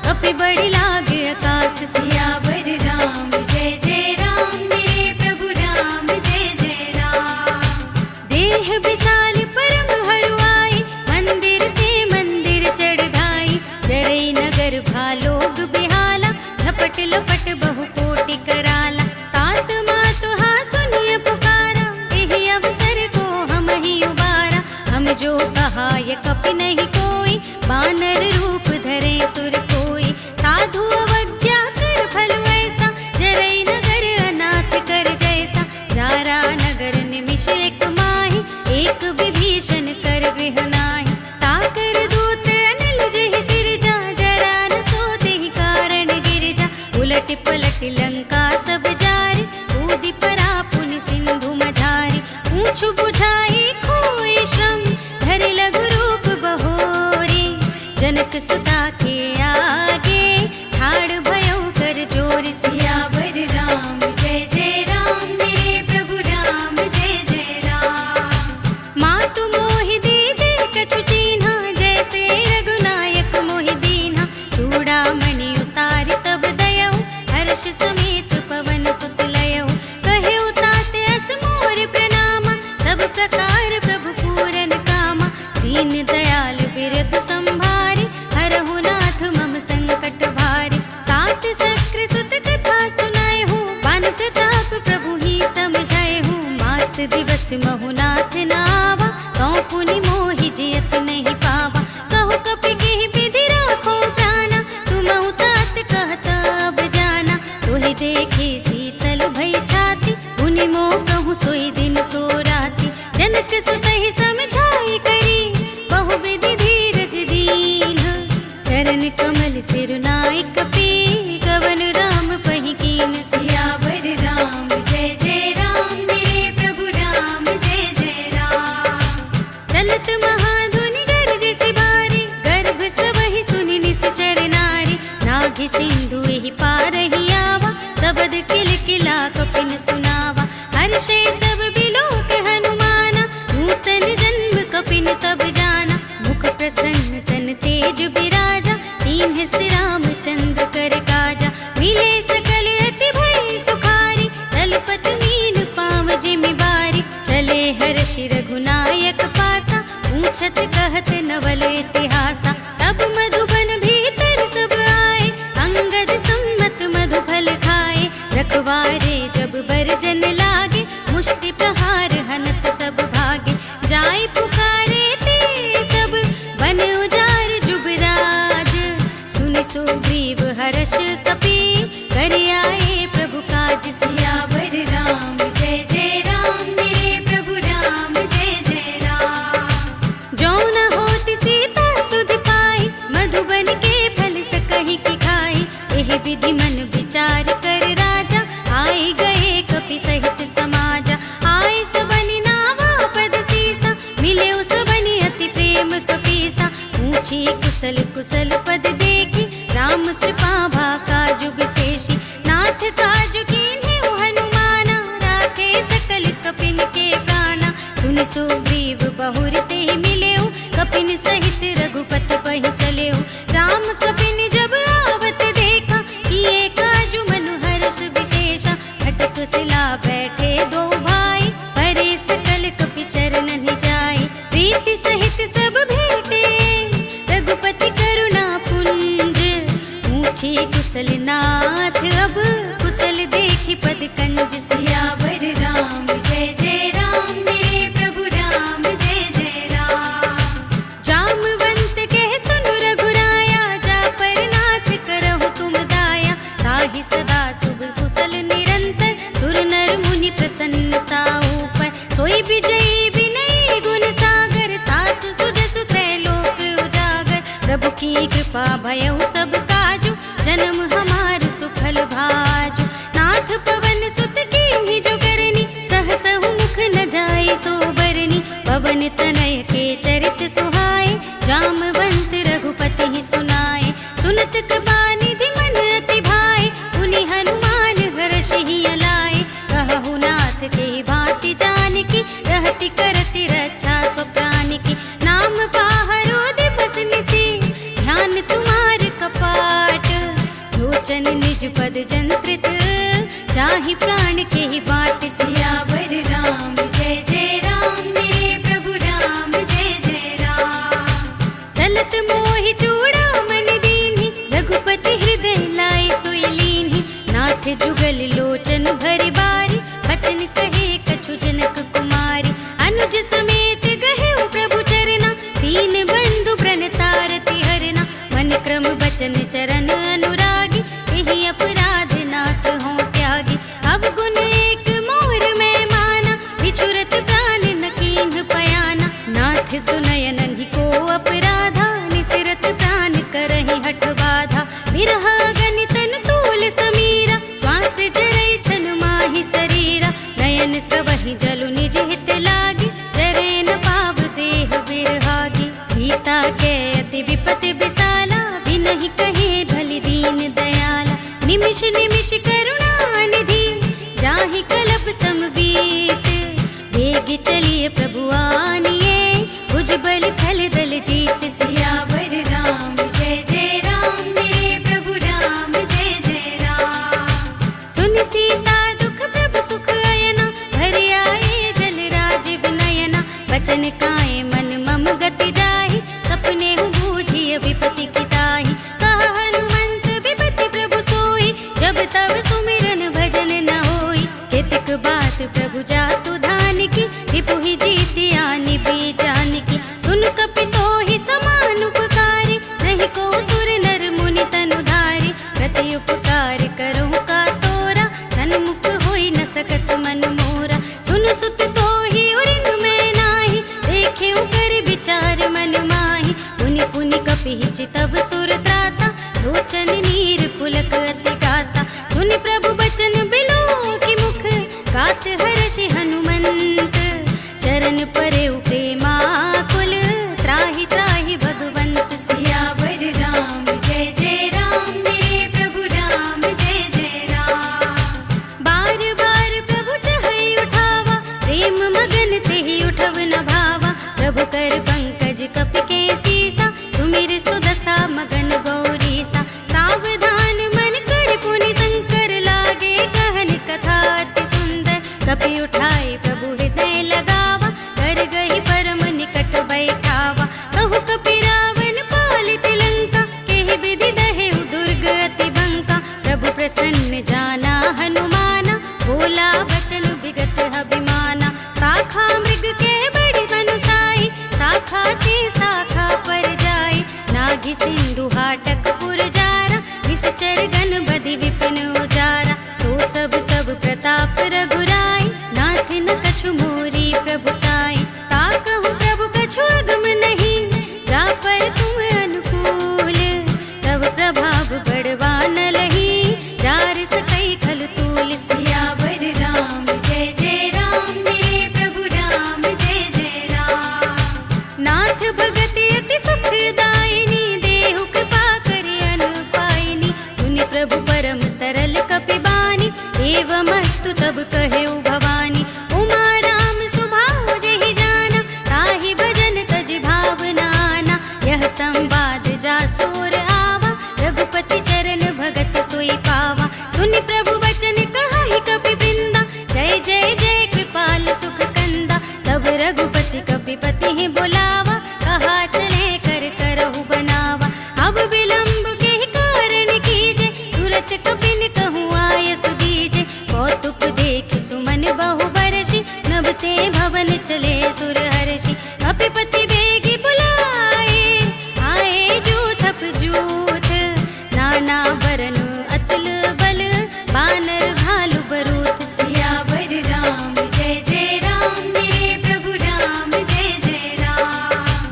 कपि बड़ि लागे आकाश। सियावर राम जय जय राम, मेरे प्रभु राम जय जय राम। देह विशाल परम हरुआई, मंदिर ते मंदिर चढ़ धाई। जरई नगर भालोग बिहाला, झपट लपट बहु कोटि कराला। तात मातु हा सुनिय पुकारा, एहि अवसर को हम ही उबारा। हम जो कहा ये कपि नहीं कोई, बानर रूप धरे सुर कोई। साधु अवज्ञा कर फलु ऐसा, जरई नगर अनाथ कर जैसा। जारा नगर निमिष एक माहि, एक विभीषण कर गृह नाहि। ताकर दूत अनिल जहि सिरजा, जरा न सो तेहि कारण गिरजा। उलट पलट लंका सब जारी, कूदि परा पुनि सिंधु मझारी। पूछु बुझाई खोई श्रम, धरि लघु रूप बहोरी। जनक सुता के आगे, ठाड़ भयउ कर जोर। सियावर राम जय जय राम, मेरे प्रभु राम जय जय राम। मातु मोहि दीजे कछु चीन्हा, जैसे रघुनायक मोहि दीन्हा। चूड़ामणि उतारि तब दयउ, हर्ष समेत पवन सुत लयउ। कहेउ तात अस मोर प्रणामा, सब प्रकार प्रभु पूरन कामा। दीन दयाल बिरधु संभारी, हरहु नाथ मम संकट भारी। तात शक्र सुत कथा सुनाएहु, बान प्रताप प्रभु ही समझाएहु। मास दिवस महु नाथ नावा, तौ पुनि मोहि जियत नहीं पावा। कहु कपि केहि विधि राखो प्राणा, तुमहु तात कहत अब जाना। तोहि देखे शीतल भई छाती, पुनि मोह कहूँ सोई दिन सो राती। जनक सुतहि समझाई करी, बहुविधि धीरज दीन। चरण कमल सिरु नाई कपि, माघ सिंधु एहि पार ही आवा, सबद किलकिला कपिन सुनावा। हर्षे सब बिलोक हनुमाना, नूतन जन्म कपिन तब जाना। मुख प्रसन्न तन तेज बिराजा, दीन है रामचंद्र कर काजा। मिले सकल अति भय सुखारी, तलपत मीन पाव जिमि बारी। चले हर्षि रघुनायक पासा, पूछत कहत नवल इतिहासा। तब मधुबन भीतर सब आए, अंगद सम्मत मधु फल खाए। रखवारे जब बरजन लागे, मुष्टि प्रहार हनत सब भागे। जाय पुकारे ते सब, बन उजार जुबराज। सुनि सुग्रीव हर्ष कपि, कर आए प्रभु काज। सियावर राम जय जय राम, मेरे प्रभु राम जय जय राम। जो न होति सीता सुध पाई, मधुबन के फल सकहि की खाई। एहि विधि मन विचार कर राजा, आए गए कपि सहित समाजा। आए सबनि नावा पद सीसा, मिले सबनि अति प्रेम कपीसा। पूछी कुशल कुशल पद देखी, राम कृपा भा काजु विशेषी। नाथ काजु कीन्हे हनुमाना, राखे सकल कपिन के प्राणा। सुनि सुग्रीव बहुर तेहि मिलेउ, कपिन सहित रघुपति पहि चलेउ। राम कपिन जब आवत देखा, किए काजु मनु हर्ष विशेषा। खटक सिला बैठे दो भाई, परे सकल कपि चरणन जाय। प्रीति सहित सब भेटे, रघुपति करुणा पुंज। पूछे कुशल नाथ अब, कुशल देखि पद कंज। सियावर राम जय जय राम, मेरे प्रभु राम जय जय राम। जामवंत कह सुन रघुराया, जा पर नाथ करहु तुम दाया। ताहि सदा शुभ कुशल निरंतर, सुर नर मुनि प्रसन्नता ऊपर। सोई विजयी विनयी गुण सागर, तासु सुजसु त्रैलोक उजागर। प्रभु की कृपा भयउ सब काजु, जन्म हमार सुफल भाजु। नाथ पवन सुत कीन्ही जो करनी, सहसहु मुख न जाय सो बरनी। पवन तनय के चरित सुहाए, जामवंत रघुपति ही सुनाए। सुनत कृपा निधि मन अति भाए, उनि हनुमान हर्षि ही अलाए। कहु नाथ के भांति जानकी, रहति करति रक्षा स्वप्राण की। नाम पाहरो दिवस निसी, ध्यान तुम्हार कपाट। लोचन निज पद जंत्रित, जाहि प्राण के ही बाट। सियावर राम जय जय राम, मेरे प्रभु राम जय जय राम। चलत मोहि चूड़ामणि दीन्हि, रघुपति हृदय लाए सोई लीन्हि। नाथ जुगल लोचन भरि बारी, बचन कहे कछु जनक कुमारी। अनुज समेत गहेउ प्रभु चरना, दीन बंधु प्रणतारति हरना। मन क्रम बचन चरण अनुरागी, एहि अपराध नाथ हों त्यागी। अवगुण एक मोर में माना, बिछुरत प्राण न कीन्ह पयाना। नाथ सुनय नन्हि को अपराधा, निसिरत प्राण करहि हठ बाधा। बिरह अगनि तन तूल समीरा, श्वास जरै छन माहि शरीरा। नयन स्रवहि जलु निज हित लागी, जरै न पाव देह बिरहागी। सीता के अति विपति विसाला, बिनहि कहे भलि दीन दयाला। निमिष निमिष करुणा निधि, जाहि कलप समबीत। वेग चलिए प्रभु आनिए, भुजबल थल दल जीत। सियावर राम जय जय राम, मेरे प्रभु राम जय जय राम। सुन सीता दुख प्रभु सुख अयना, घर आए जल राज विनयना। बचन काए मन मम गति जाहि, सपने हूँ बूझिय विपति की ताहि। कहा हनुमंत विपति प्रभु सोई, जब तब सुमिरन भजन न होई। हितक बात प्रभु जातु धान की, रिपु ही जीति आनि भी जान की। सुन कपि तोहि समान उपकारी, नहीं को सुर नर मुनि तनु धारी। प्रति उपकार करहु का तोरा, सन्मुख होई न सकत मन मोरा। सुन सुत तोहि उरिन में नाही, देखेउ कर विचार मन माहि। पुनि पुनि कपि चितव सुर त्राता, लोचन नीर पुलक अति गाता। सुनि प्रभु बचन बिलो की मुख, गात हर्षि हनुमंत। चरण परे प्रेमाकुल, त्राहि त्राहि भगवंत। सियावर राम जय जय राम, मेरे बाढ़ि सिंधु हाटक पुरजारा, निश्चर गण बधि विपिन उजारा। सो सब तब प्रताप रघुराई, नाथ न कछु मोरी प्रभुताई। ताकहु प्रभु कछु अगम नहीं, जा पर तुम अनुकूल। तब प्रभाव बढ़वा न लही, जार सकई खल तूल। सियावर राम जय जय राम, मेरे प्रभु राम जय जय राम। नाथ भगति अति सुखदायिनी, देहु कृपा करि अनुपायिनी। सुनि प्रभु परम सरल कपिबानी, एवमस्तु तब कहेउ भवानी। उमा राम सुभाव जेहि जाना, ताहि भजन तज भावनाना। यह संवाद जासुर आवा, रघुपति चरण भगत सोई पावा। सुनि प्रभु वचन कहाहि कपिबृंदा, जय जय जय कृपाल सुख कंदा। तब रघुपति कपिपति ही बुलावा, कहा चले कर करहु बनावा। अब विलंब के कारण कीजे, तुरत कपिन कहूँ आय सुदीजे। कौतुक देख सुमन बहु बरषि, नभ ते भवन चले सुर हर्षि। कपिपति बेगी बुलाए, आए जूथप जूथ। नाना बरन अतुल बल, बानर भालु बरूथ। सियावर राम जय जय राम, मेरे प्रभु राम जय जय राम।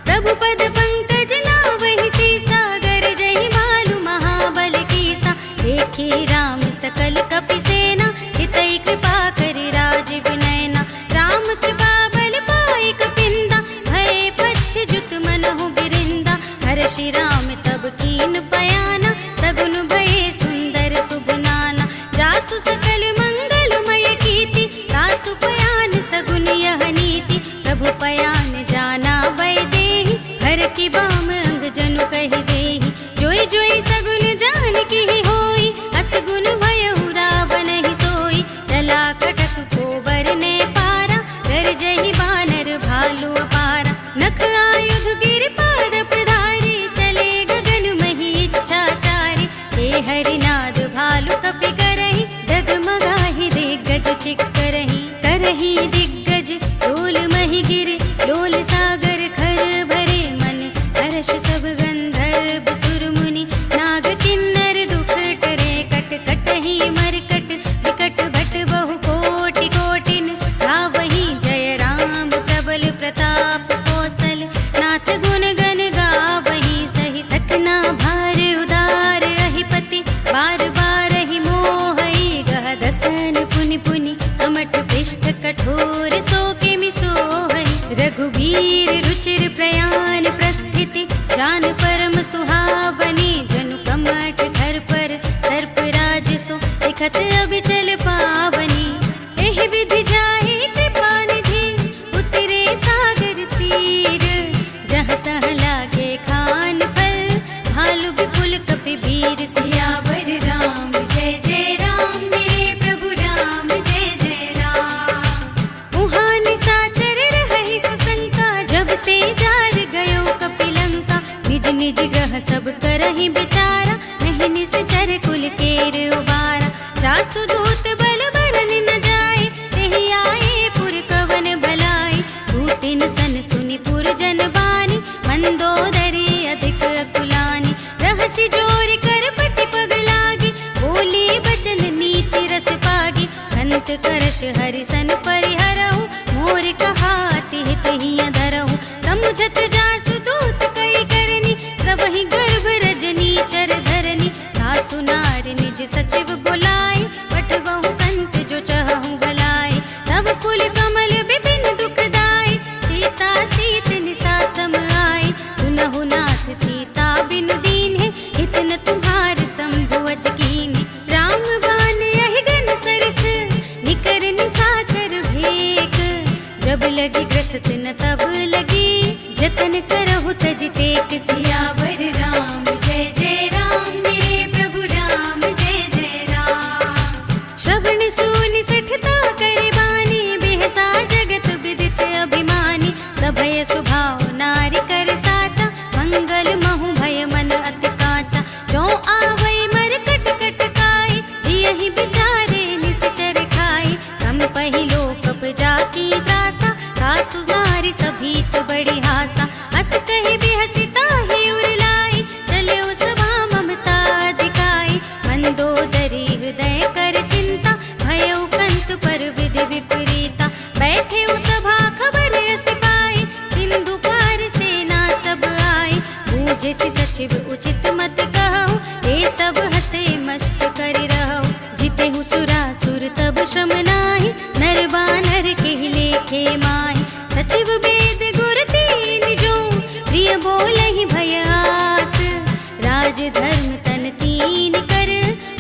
प्रभु पद पंकज नावहि सीसा, गर जहि भालु महाबल कीसा। देखे राम सकल कपि सेना, हितै कृपा करि राजीव नयना। राम कृपा बल पाई कपिंदा, भय पच्छ जुत मनहु गिरिंदा। हर्षि राम तब कीन बयाना, सगुन भये सुंदर शुभ नाना। जासु सकल मंगलमय कीर्ति, तासु पयान सगुन यह नीति। प्रभु पयान जाना भय देहि, हर की बाम अंग जनु कहि देहि। जोई जोई सगुन जान की होई, असगुन भयहु रावण ही सोई। चला कटक कोबर ने पारा, कर जहि बानर भालु अपारा। नख आयुध गिर पाद प्रधारी, चले गगन मही इच्छाचारी। हे हरिनाद भालु कपि करहि, डगमगाहि दिग्गज चिक्करहि। करहि दिग्गज लोल महि गिर, लोल सागर खर भरे मन। हर्ष सब गंधर्व सुर मुनि, नाग किन्नर दुख टरे। कट कटहि मरकट, विकट भट बहु कोटि कोटिन। गावहि जय राम प्रबल प्रताप कौशल, नाथ गुण गण गावहि सहि। सकना भार उदार अहिपति, बार बार ही मोहई। गह दसन पुनि पुनि, कमठ पृष्ठ कठोर सो किमि सोहई। रघुबीर रुचिर प्रयाण प्रस्थिति, जान परम सुहावनी। जनु कमठ घर पर सर्प राज सो, लिखत अबिचल पावनी। एहि विधि जाहि कृपा निधि, उतरे सागर तीर। जहाँ तहाँ लागे खान फल, भालु विपुल कपि वीर। सियावर राम जय जय राम, मेरे प्रभु राम जय जय राम। उहाँ निशाचर रहहि सशंका, जब ते जार गयो कपिलंका। निज निज ग्रह सब करहि बिचारा, नहीं निश्चर कुल केर उबारा। जासु दूत बल बरन न जाय, तेहि आए पुर कवन भलाई। दूतिन सन सुनि पुर जन बानी, मंदोदरी अधिक अकुलानी। रहसि जोर कर पति पग लागी, बोली बचन नीति रस पागी। अंत करश हरिसन परिहरहु, मोर कहाति हित हिय धरहु। समुझत जासु दूत कई करनी, सबहि गर्भ रजनी चर धरनी। तासु नार निज सचिव बुलाए, पठबहु कंत जो चहहु भलाई। तब कुल कमल विपिन दुखदाई, सीता सीत निसा सम आई। सुनहु नाथ सीता बिनु दीन्हे, हित न तुम्हार शंभु अज कीन्हे। राम बाण यहि गन सरिस, निकर निशाचर भेक। जब लगी ग्रसत न तब लगी, जतन करहु तज टेक। सियावर राम जय जय राम, मेरे प्रभु राम जय जय राम। श्रवण सुनि सठता करे बानी, बेहसा जगत विदित अभिमानी। सभय सुभाव नारी कर साचा, मंगल महु भय मन अति काचा। जो आवै मरकट राज धर्म तन तीन कर,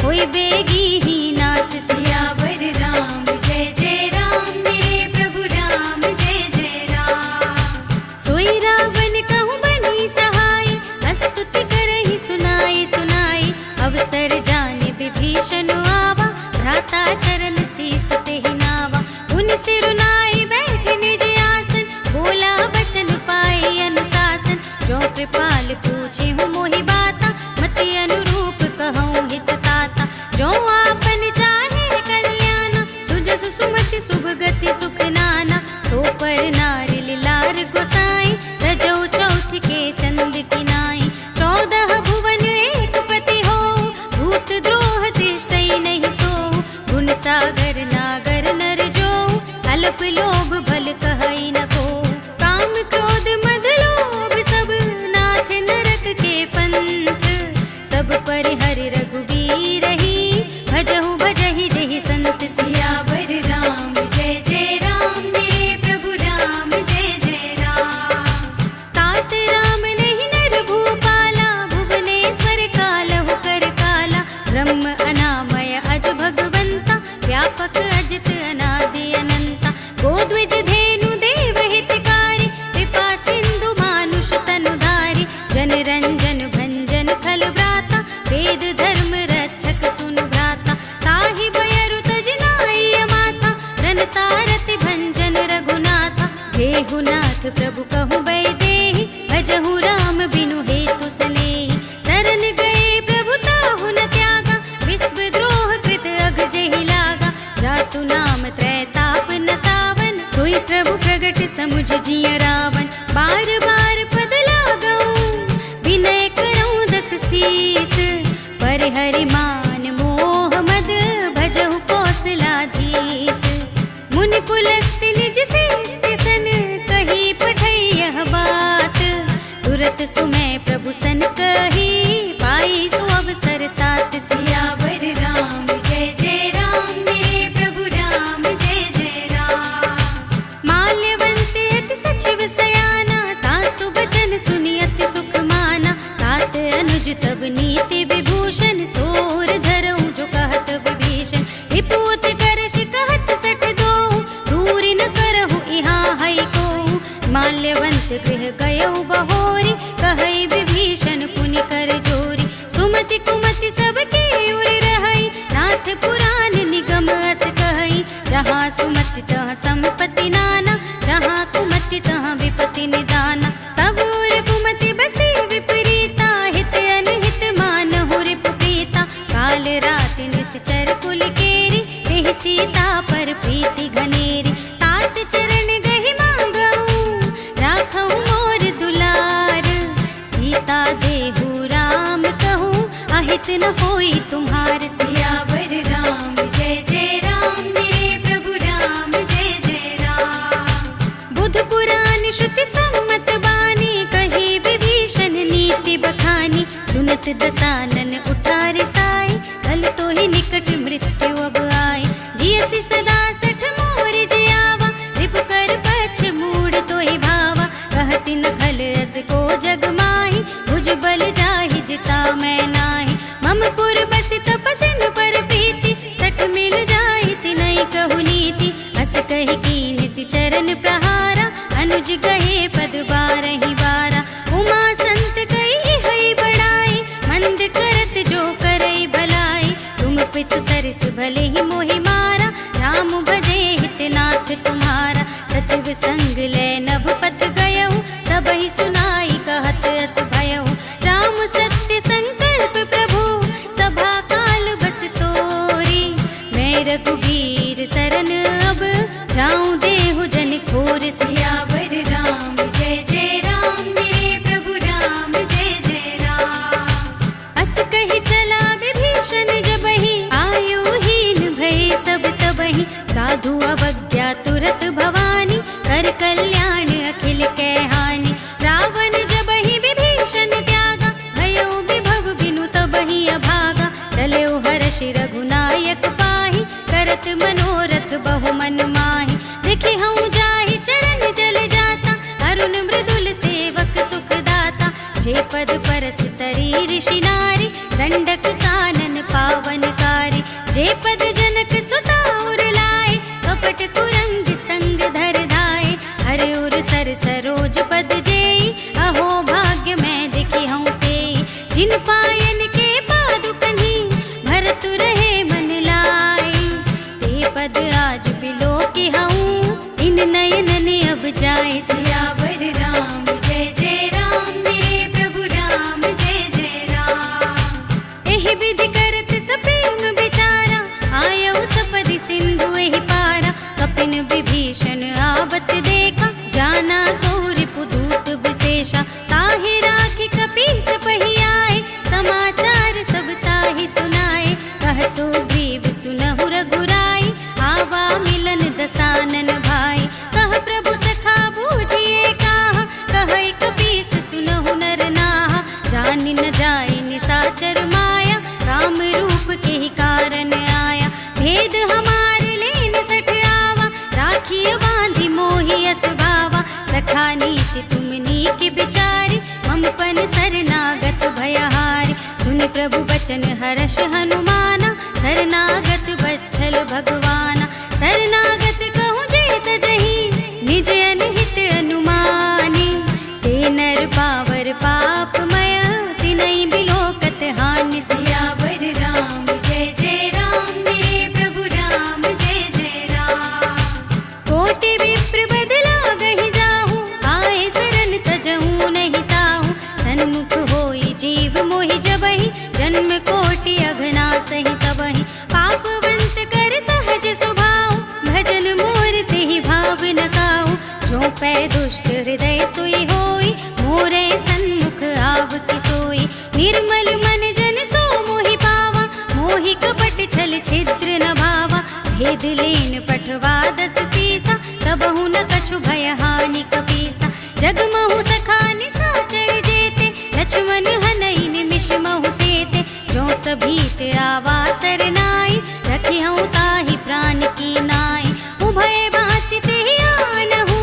होय बेगी ही नास। सियावर राम जय जय राम, मेरे प्रभु राम जय जय राम। सोई रावण कहूँ बनी सहाय, स्तुति करहि सुनाई सुनाई। अवसर जाने विभीषण आवा, भ्राता चरण शीस तेहि नावा। उन सिरुनाई बैठ निज आसन, बोला वचन पाई अनुशासन। जो कृपाल पूछे हूँ मोहि बाता, मति अनुरूप कहूँ हित ताता। जो आपन चाहे कल्याण, सुजसु सुमति शुभ गति सुख नाना। सो पर नारि लार गोसाई, तजौ चौथ के चंद की नाई। 14 भुवन एक पति हो, भूत द्रोह तिष्ठई नहीं सो। गुण सागर नागर नर जो, अल्प लोभ भल कहई न को। काम क्रोध मद लोभ सब, नाथ नरक के पंथ। सब परिहरि रघुबीर ही, भजहु भजहि जेहि संत। सियावर राम जय जय राम, मेरे प्रभु राम जय जय राम। तात राम नहीं नर भूपाला, भुवनेश्वर कालहु कर काला। ब्रह्म अनामय अज भगवंता, व्यापक अजित अनादि अनंता। गोद्विज धेनु देव हितकारी, कृपा सिंधु मानुष तनुधारी। जन रंजन भंजन खल व्राता, वेद धर्म रक्षक सुनु भ्राता। ताहि बयरु तज नाई माता, रनतारति भंजन रघुनाथा। देहु नाथ प्रभु कहु बैदेहि, भजहु राम बिनु हेतु सनेहि। शरण गए प्रभु ताहु न त्यागा, विश्व द्रोह कृत अघ जेहि लागा। जासु नाम त्रैताप न सावन, सोई प्रभु प्रगट समुझ जिय रावण। बार बार पद लागऊं, विनय करऊं दस शीस। परिहरि मान मोह मद, भजहु कौशलाधीश। मुनि पुलस्त्य निज शिष्य सन, कही पठई यह बात। तुरत सुमय प्रभु सन कही, पाई सो अवसर तात। सियावर राम जय जय राम, मेरे प्रभु राम जय जय राम। माल्यवंत अति सचिव सयाना, तासु बचन सुनि अति सुख माना। तात अनुज तब नीति विभूषण, सोर धरऊं जो कहत विभीषण। रिपुत करश कहत सठ दो, दूरि न करहु इहाँ है को। माल्यवंत गृह गयऊ बहोरी, कहई विभीषण पुनि कर जोरी। सुमति कुमति सबके उर रहई, नाथ पुराण निगम अस कहई। जहाँ सुमति तहाँ संपत्ति नाना, जहाँ कुमति तहाँ विपत्ति निदाना। तब उर कुमति बसी विपरीता, हित अनहित मानहु रिपु प्रीता। काल राति निश्चर कुल केरी, तेहि सीता पर प्रीति घनेरी। तात चरण गहि मांगऊं, राखहु मोर दुलार। सीता देहु राम कहूँ, अहित न होई तुम्हार। सियावर राम जय जय राम, मेरे प्रभु राम जय जय राम। बुध पुराण श्रुति सम्मत बानी, कही विभीषण नीति बखानी। सुनत दसानन उठार साई, कल तो ही निकट मृत्यु अब आए। जियसि सदा सठ मोर जियावा, रिपु कर पक्ष मूढ़ तो ही भावा। कहसि न खल अस को जग माही, भुज बल जाहि जिता मैं नाही। मम पुर बसि तपसिन पर प्रीति, सठ मिल जाहि तिनहि कहु नीति। अस कहि कीन्हि सि चरण प्रहारा, अनुज गहे पद बारहि बारा। उमा संत कही हई बड़ाई, मंद करत जो करई भलाई। तुम पितु सरस भले ही मोहि मारा, राम भजे हित नाथ तुम्हारा। सचिव संग ले नभ पत गयऊ, सबहि सुनाई कहत अस भयऊ। राम सत्य संकल्प प्रभु, सभा काल बस तोरी। मैं रघुबीर सरन अब, जाऊं देहु जन खोर। सियावर राम जय जय राम, मेरे प्रभु राम जय जय राम। अस कही चला विभीषण जबहि, आयुहीन भय सब तबहि। साधु अवज्ञा तुरत भवानी, कर कल्याण अखिल कै हानि। रावण जबहि विभीषण त्यागा, भयो विभव बिनु तबहि अभागा। टल्यो हर्षि रघुनायक पाहि, करत मनोरथ बहु मन माहि। देखि हऊँ जाहि चरण जल जाता, अरुण मृदुल सेवक सुखदाता। जे पद परस तरी ऋषि नाय, दंडक कानन पावनकारी। जे पद जनक सुता उर लाए, कपट कुरंग संग धर धाए। हर उर सर सरोज पद जेई, अहो भाग्य मैं देखी हूँ तेई। जिन पायन के पादुकन्ही, भरतु रहे मन लाई। ते पद आज बिलो की हूँ, इन नयन ने अब जाए। सियावर राम जय जय राम, मेरे प्रभु राम जय जय राम। एहि विधि करत सप्रेम विचारा, आयौ सपदि सिंधु एहि पारा। कपिन विभीषण आवत देखा, जाना तो रिपुदूत विशेषा। ताहि राखि कपीस पहियाए, समाचार सब ताहि सुनाए। कह सुग्रीव सुनहु रघुराई, आवा मिलन दसानन भाई। कह प्रभु सखा बूझिए काहा, कहै कपीस सुनहु नर नाहा। जानि न जाय निसाचर माया, राम रूप के ही कारण आया। भेद हमार लेन सठ आवा, राखिय बांधि मोहि अस भावा। सखा नीति तुम नीक बिचारी, ममपन शरणागत भयहारी। सुनि प्रभु बचन हर्ष हनुमाना, शरणागत बच्छल भगवाना। शरणागत कहूँ जेत जही, निज अनहित अनुमानी। ते नर पावर पापमय, तिनहि बिलोकत हानि। सियावर राम जय जय राम, मेरे प्रभु राम जय जय राम। कोटि विप्र बदला गहि जाहू, आए शरण तजहू नहीं ताहू। सन्मुख होई जीव मोहि जबहि, जन्म कोटि अघना सहि तबहि। पापवंत कर सहज स्वभाव, भजन मोर तेहि भाव न काहू। जो पै दुष्ट हृदय सोई होई, मोरे सन्मुख आवति सोई। निर्मल मन जन सो मोहि पावा, मोहि कपट छल छिद्र न भावा। भेद लेन पठवा दस सीसा, तबहु न कछु भय हानि कपीसा। जगमहु सखा निसाचर जेते, लक्ष्मण हनहि निमिष महु तेते। जो सभीत आवा सरनाई, रखी हूँ ताहि प्राण की नाई। उभय भांति तेहि आनहु,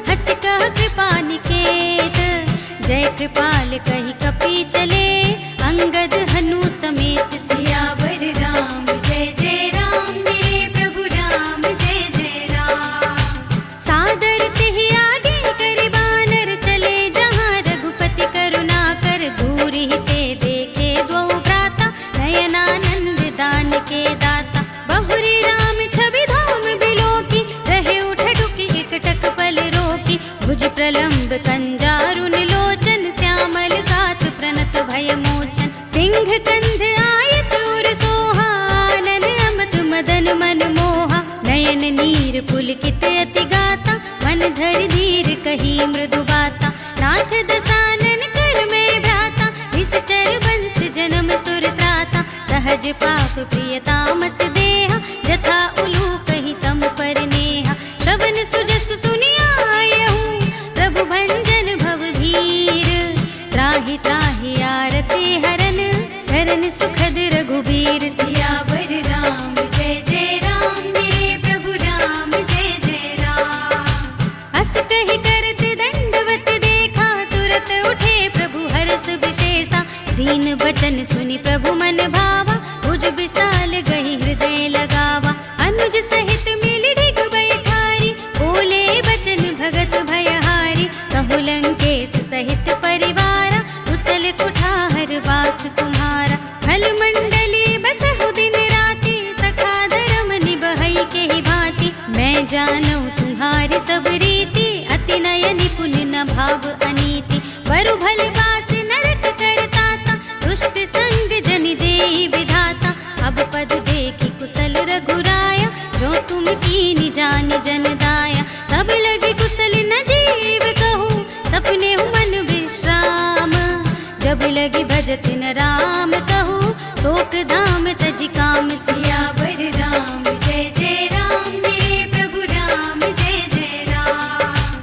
हँस कह कृपा निकेत। जय कृपाल कहि कपि चले, अंगद हनु समेत। सियावर राम जय जय राम, मेरे प्रभु राम जय जय राम। सादर तेहि आगे करि बानर, चले जहाँ रघुपति करुणा कर। दूरि ते देखे द्वौ भ्राता, नयनानंद दान के दाता। बहुरी राम छवि धाम बिलोकी, रहे उठडुकि एकटक पल रोकी। भुज प्रलंब कंजारुन लोचन, श्यामल गात प्रणत भय मोचन। सिंह कंध आयत उर सोहा, आनन अमत मदन मन मोहा। नयन नीर पुलकित अति गाता, मन धर धीर कही मृदु बाता। नाथ दसानन कर में भ्राता, निश्चर वंश जन्म सुर त्राता। सहज पाप प्रिय तामस देहा, जथा उलूक ही तम पर नेहा। श्रवण सुजस सुनि आयहु, प्रभु भंजन भव भीर। त्राहि त्राहि आरती हरन, शरण सुखद रघुबीर। सियावर राम जय जय राम, मेरे प्रभु राम जय जय राम। अस कहि करत दंडवत देखा, तुरत उठे प्रभु हर्ष विशेषा। दीन बचन सुनि प्रभु मन भावा, भुज विशाल गहि हृदय लगावा। अनुज सहित मिलि डिग बैठारी, बोले बचन भगत भयहारी। कहु लंकेश सहित परिवारा, कुशल कुठार वास तुम्हारा। फल मंडली बसहु दिन राति, सखा धर्म निबहै के ही भांति। मैं जानू तुम्हारी सब रीति, अति नय निपुण न भाव अनीति। बरु भल बास नरक करताता, दुष्ट संग जनि देहि विधाता। अब पद देखि कुशल रघुराया, जो तुम कीनि जानि जन दाया। तब लगी कुशल न जीव कहूँ, सपने मन विश्राम। जब लगी भजत न राम कहूँ, शोक धाम तजि काम। सियावर राम जय जय राम, मेरे प्रभु राम जय जय राम।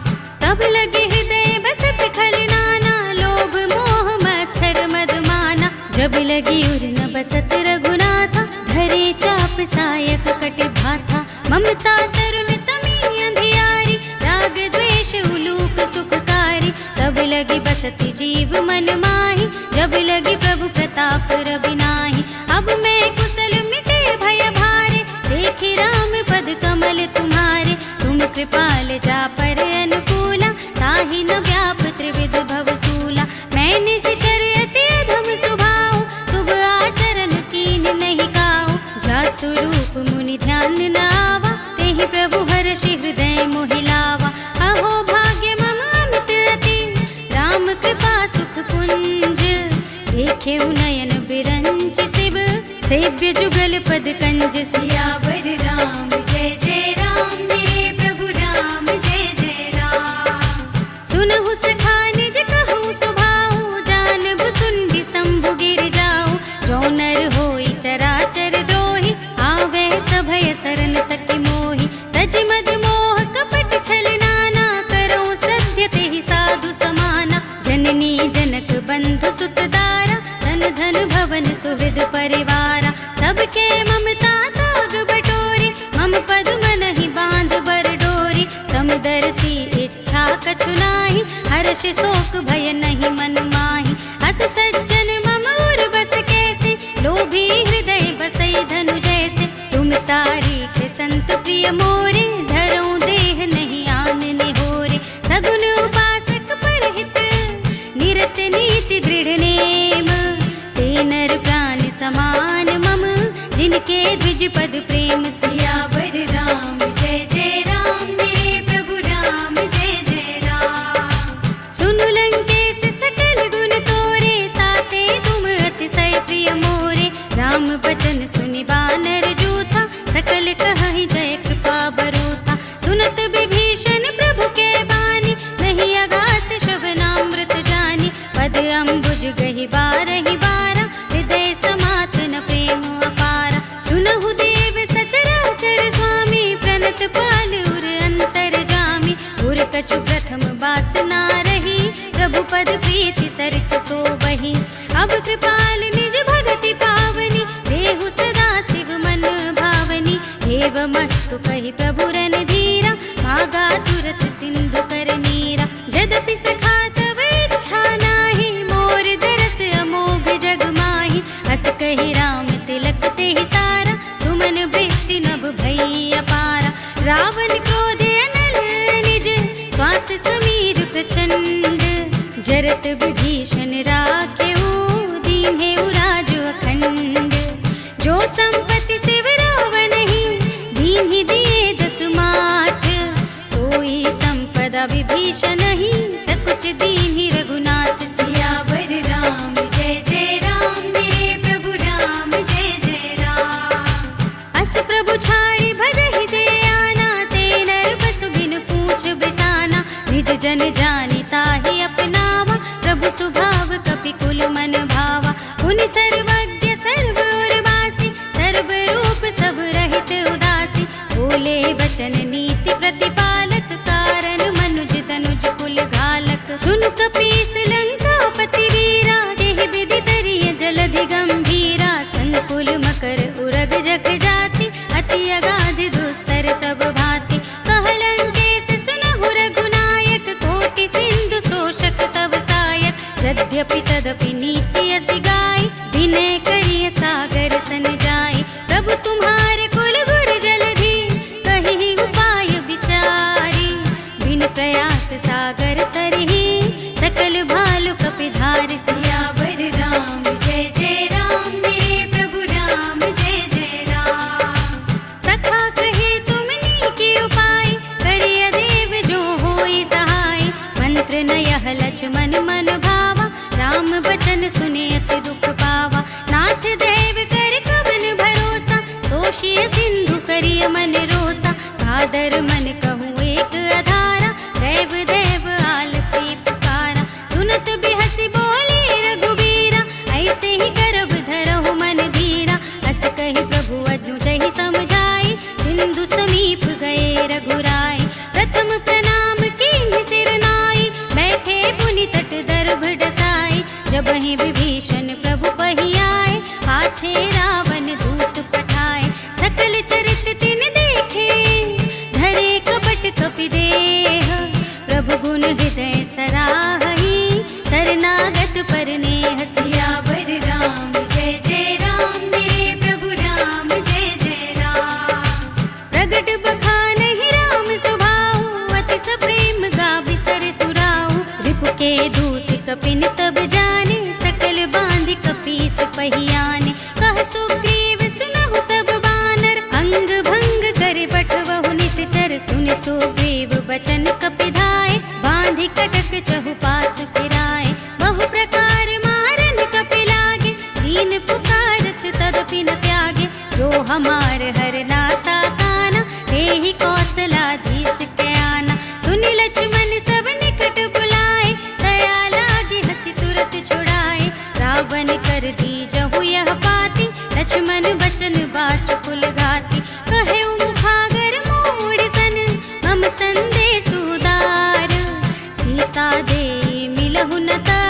तब लगे हृदय बसत खल नाना, लोभ मोह मच्छर मद माना। जब लगी उर न बसत रघुनाथा, धरे चाप सायक कट भाथा। ममता तरुण तमी अंधियारी, राग द्वेष उलूक सुखकारी। तब लगी बसती जीव मन माही, जब लगी प्रभु प्रताप रविनाश। कृपाल जा पर अनुकूला, ताहि न व्याप त्रिविध भवसूला। मैंने सिचर अति अधम स्वभाव, शुभ आचरण कीन नहीं काऊ। जा स्वरूप मुनि ध्यान न आवा, तेहि प्रभु हर्षि हृदय मोहि लावा। अहो भाग्य मम अमित अति, राम कृपा सुख पुंज। देखे नयन बिरंच शिव, सेव्य जुगल पद कंज। सियावर राम जय जय राम, मेरे प्रभु राम जय जय राम। सुनहु सखा निज कहूँ सुभाऊ, जानब सुंदि शंभु गिर जाऊ। जो नर होई चराचर द्रोही, आवे सभय सरन तक मोहि। तज मद मोह कपट छल नाना, करो सत्य तेहि साधु समाना। जननी जनक बंधु सुत दारा, धन धन भवन सुहृद परिवारा। सबके ममता ताग बटोरी, मम पद मनहि बांध बर डोरी। समदर्शी इच्छा कछु नाही, हर्ष शोक भय नहीं मन माहि। अस सज्जन मम उर बस कैसे, लोभी हृदय बसई धनु जैसे। तुम सारी के संत प्रिय मोरे, धरऊं देह नहीं आन निहोरे। सगुन उपासक परहित, निरत नीति दृढ़ नेम। ते नर प्राण समान मम, जिनके द्विज पद प्रेम। सियावर राम जय जय राम, मेरे प्रभु राम जय जय राम। सुनु लंकेश सकल गुण तोरे, ताते तुम अतिशय प्रिय मोरे। राम बचन सुनि बानर जूथा, सकल कहहि जय कृपा बरूथा। सुनत विभीषण प्रभु के बानी, नहीं अगात श्रवणामृत जानी। पद अम्बुज गहि बारहि बारा, हृदय समात न प्रेम अपारा। सुनहु देव सचराचर स्वामी, प्रणत पाल उर अंतर जामी। उर कछु प्रथम वासना रही, प्रभु पद प्रीति सरित सोबहि। अब कृपाल निज भगति पावनी, देहु सदा शिव मन भावनी। एवमस्तु कहि प्रभु रणधीरा, मागा तुरत सिंधु कर नीरा। यद्यपि सखा तव इच्छा नाही, मोर दरस अमोघ जग माही। अस कहि राम तिलक तेहि सारा, सुमन वृष्टि नभ भई अपारा। रावण क्रोधे अनल निज, श्वास समीर प्रचंड। जरत विभीषण राखेऊ, दीन्हेउ राज अखंड। जो संपत्ति शिव रावनहि, दीन्हि दिए दसु माठ। सोई संपदा विभीषणहि, सकुच दीन्हि रघुनाथ। सियावर राम जय जय राम, मेरे प्रभु राम जय जय राम। अस प्रभु छाड़ी भजहि जे आना, ते नर बसु बिनु पूछ बिसाना। निज जन जानि ताहि अपनावा, प्रभु सुभाव कपि कुल मन भावा। मुनि सर्वज्ञ सर्व उर्वासी, सर्व रूप सब रहित उदासी। बोले बचन नीति प्रतिपालक, कारण मनुज तनुज कुल घालक। सुनु कपीस लंका हमार हर नासा काना, देहि कौशलाधीश के आना। सुनि लक्ष्मण सब निकट बुलाए, दया लागी हंसी तुरत छुड़ाए। रावण कर दी जहु यह पाती, लक्ष्मण बचन बाचुकुल घाती। कहे मुखागर मोड़ सन, मम संदेश उदार। सीता दे मिलहु न ता,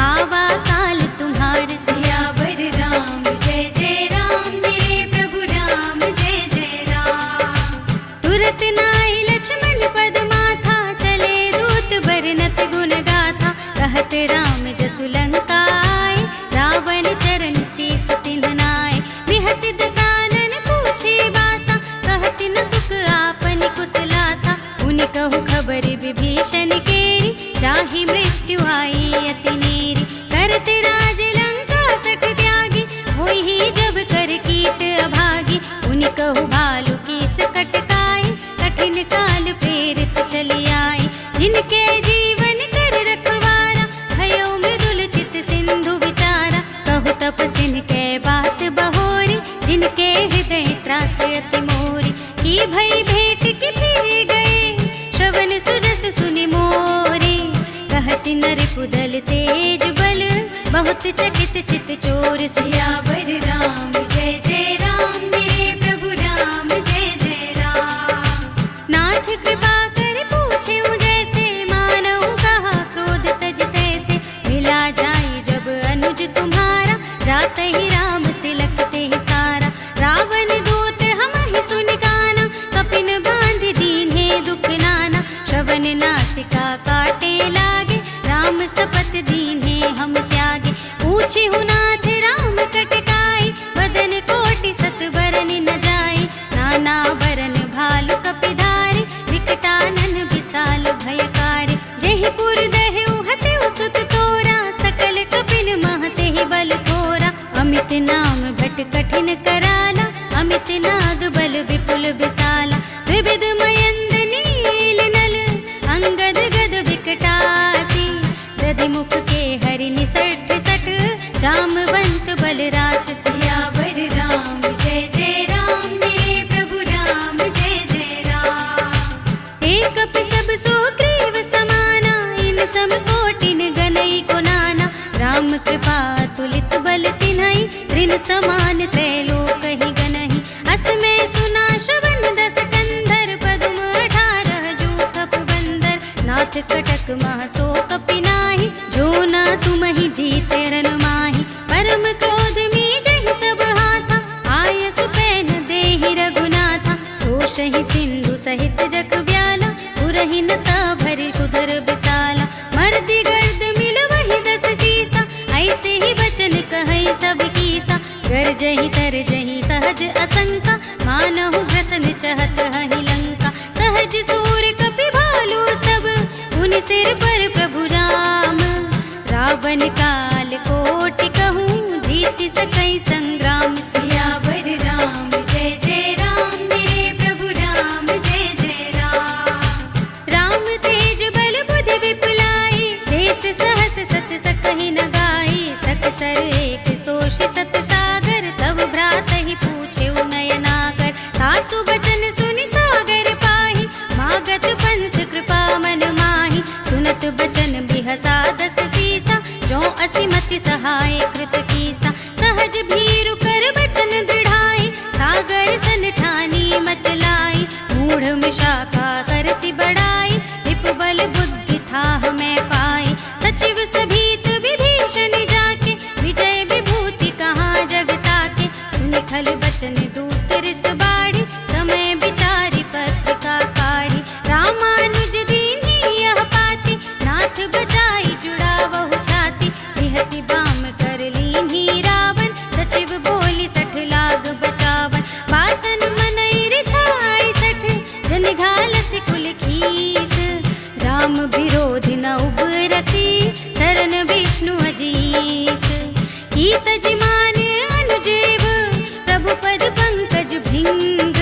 आवा काल तुम्हार। सियावर राम जय जय राम, मेरे प्रभु राम जय जय राम। तुरत नाई लक्ष्मण पद माथा, चले दूत बरनत गुण गाथा। कहत राम जसु लंका आए, रावण चरण शीस तिन्ह नाय। बिहसि दसानन पूछे बाता, कहसि न सुख आपनि कुशलाता। उनि कहु खबर विभीषण केरी, जाहि मृत्यु आई अति नेरी। करत राज लंका सठ त्यागी, होई जब कर कीट अभागी। उनि कहु भालु कीस कटकाई, कठिन काल प्रेरित चली आई। जिनके जीवन कर रखवारा, भयो मृदुल चित सिंधु विचारा। कहु तपसिन के बात बहोरी, जिनके हृदय त्रास अति मोरी। की भई भेंट की फिर गए, श्रवण सुजस सुनि मोरे। कहसि नर कुदल तेज बल, बहुत चकित चित चोर। सियावर राम जय जय राम, मेरे प्रभु राम जय जय राम। नाथ कृपा कर पूछे जैसे, मानऊ कहा क्रोध तज तैसे। मिला जाई जब अनुज तुम्हारा, जात ही राम तिलक ते ही सारा। रावण दूत हमहि सुनि काना, कपिन बांध दीन्हे दुख नाना। श्रवण नासिका काटे लागे, राम सपत दीन्हे हम त्यागे। पूछे नाथ राम कटकाई, बदन कोटि सत बरन न जाए। नाना बरन भालु कपिधारी, विकटानन विशाल भयकारी। जेहि पुर दहेउ हतेउ सुत तोरा, सकल कपिन महते ही बल थोरा। अमित नाम भट कठिन कराला, अमित नाग बल विपुल विशाला। द्विविध मयंद नील नल, अंगद गद विकटासी। दधि मुख के हरि निसट सठ, जामवंत बलरास। सियावर राम जय जय राम, मेरे प्रभु राम जय जय राम। एक कपि सब सुग्रीव समाना, इन सम कोटिन गनई को नाना। राम कृपा तुलित बल तिन्हई, ऋण समान त्रैलोक ही गनहि। अस में सुना श्रवण दस कंधर, पदुम 18 जूथप बंदर। नाथ कटक मह सो कपि नाही, जो न तुम ही जीते रन माही। परम क्रोध में जहि सब हाथा, आयस पैन देहि रघुनाथा। सोषहि सिंधु सहित जग व्याला, पुरहि न ता भरि उदर विशाला। मर्दि गर्द मिल वही 10 सीसा, ऐसे ही बचन कहै सब कीसा। गरजहि तरजहि सहज असंका, मानहु ग्रसन चहत हहि लंका। सहज सूर कपि भालु सब, उनि सिर पर प्रभु राम। रावण काल कोटि कहूँ, जीति सकै संग्राम। सियावर राम जय जय राम, मेरे प्रभु राम जय जय राम। राम तेज बल बुद्धि विपुलाई, शेष सहस सत सकहि न गाई। सकसर एक सोषि सत सागर, तब भ्रात ही पूछे नयनाकर। तासु बचन सुनि सागर पाहि, मागत पंथ कृपा मन माहि। सुनत बचन बिहसा 10 सीसा, जो असिमति सहाय कृत कीसा। सहज भीरु कर बचन दृढ़ाई, सागर सन ठानी मचलाई। मूढ़ मिशाखा करसि बढ़ाई, विप बल बुद्धि थाह मैं पाई। सचिव सभीत विभीषण जाके, विजय विभूति कहाँ जग ताके। सुनि खल बचन दूत रिस बाढ़ी, समय विचारी पत्रिका काढ़ी। रामानुज दीन्ही यह पाती, नाथ बचाई जुड़ावहु छाती। बिहसि बाम कर लीन्ही रावण, सचिव बोली 60 लाग बचावन। बातन मनई रिझाई 60, जन घालसि कुल खीस। राम विरोधि न उबरसी, शरण विष्णु अजीस। की तजिमान अनुजेव, प्रभु पद पंकज भृंग।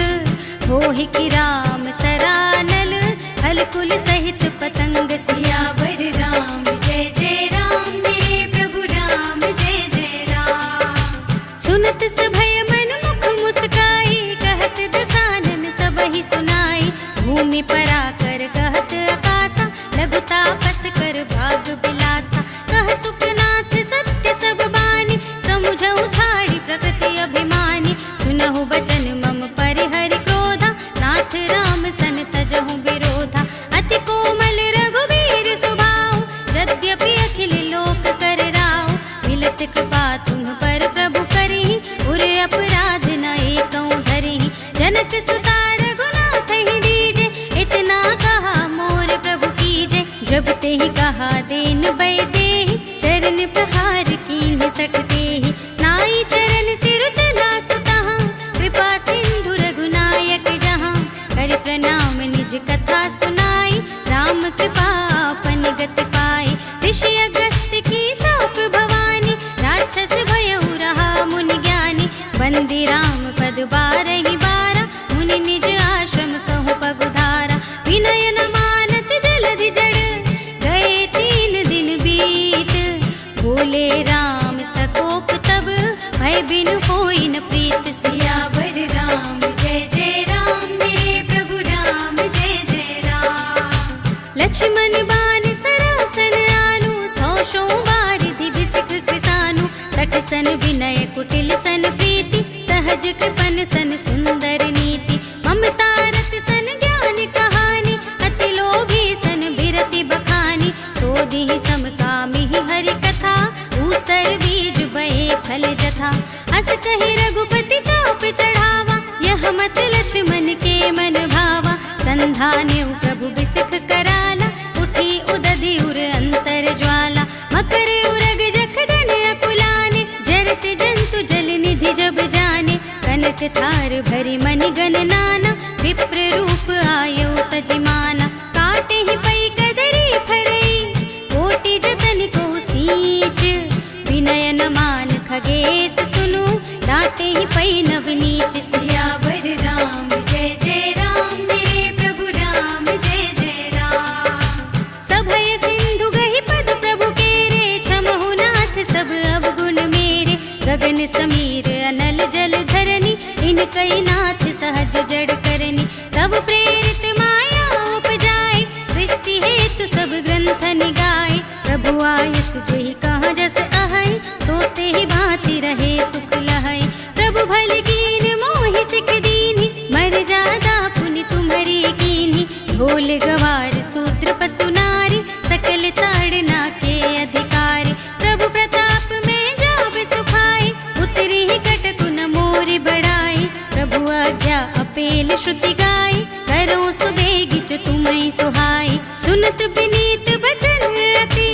होहि की राम सरानल, खल कुल सहित पतंग। सियावर राम जय जय राम, मेरे प्रभु राम जय जय राम। सुनत सभय मन मुख मुस मुस्काई, कहत दसानन सब ही सुनाई। भूमि पर आकर कहत आकाशा, लघु तापस कर भाग बिलासा। कह सुखनाथ सत्य सब बानी, समुझऊ छाड़ी प्रकृति अभिमानी। सुनहु बचन मम परिहरि क्रोधा, नाथ राम सन तजहु विरोधा। अति कोमल रघुवीर स्वभाव, यद्यपि अखिल लोक कर राव। मिलत कृपा तुम पर प्रभु करहि, उर अपराध न एकौ धरहि। जनक सुता रघुनाथ ही दीजे, इतना कहा मोर प्रभु कीजे। जब ते ही कहा देन बै देहि, चरण प्रहार कीन्हि सठ देहि। नाई चरण सिर चला सुतहाँ, कृपा सिंधु रघुनायक जहाँ। कर प्रणाम निज कथा सुनाई, राम कृपा आपन गति पाई। ऋषि अगस्त्य की साप भवानी, राक्षस भयउ रहा मुनि ज्ञानी। बंदी राम पद बारहि बारा, मुनि निज आश्रम कहु पगुधारा। विनय न मानत जलधि जड़, गए 3 दिन बीत। बोले राम सकोप तब, भय बिनु होई न प्रीत। सियावर राम जय जय राम, मेरे प्रभु राम जय जय राम। लक्ष्मण बान सरासन आनु, 100 बारिधि बिसिख किसानु। 60 सन विनय कुटिल सन प्रीति, सहज कृपन सन सुंदर नीति। ममता रत सन ज्ञान कहानी, अति लोभी सन बिरति बखानी। क्रोधि समकामी हरि कथा, ऊसर बीज बये फल जथा। अस कहि रघुपति चाप चढ़ावा, यह मत लक्ष्मण के मन भावा। संधान्यु प्रभु बिसिख कराला, उठी उदधि उर अंतर ज्वाला। मकर उरग जख गण अकुलाने, जरत जंतु जल निधि जब जाने। कनक थार भरी मनि गण नाना, विप्र रूप आयो तजिमाना। काटे ही पै कदरी फरई, कोटि जतन को सींच। विनय न मान खगेश सुनु, डांटे ही पै नव नीच। सियावर राम जय जय राम, मेरे प्रभु राम जय जय राम। सभय सिंधु गहि पद प्रभु केरे, क्षमहु नाथ सब अवगुण मेरे। गगन समीर अनल जल धरनी, इनकई नाथ सहज जड़ करनी। तब प्रेरित माया उपजाए, सृष्टि हेतु सब ग्रंथ निगाए। प्रभु आय सुजहि कहाँ जस अहै, सोते ही भांति रहे सुख लहै। प्रभु भल कीन मोहि सिख दीन्हि, मर जादा पुनि तुम्हरी कीन्हि। ढोल गवार सूत्र पशु नारी, सकल ताड़ना के अधिकारी। प्रभु प्रताप में जाब सुखाई, उतरी ही कटकु न मोरि बढ़ाई। प्रभु आज्ञा अपेल श्रुति गाई, करो सुबेगी जो तुम्हें सुहाई। सुनत विनीत बचन अति,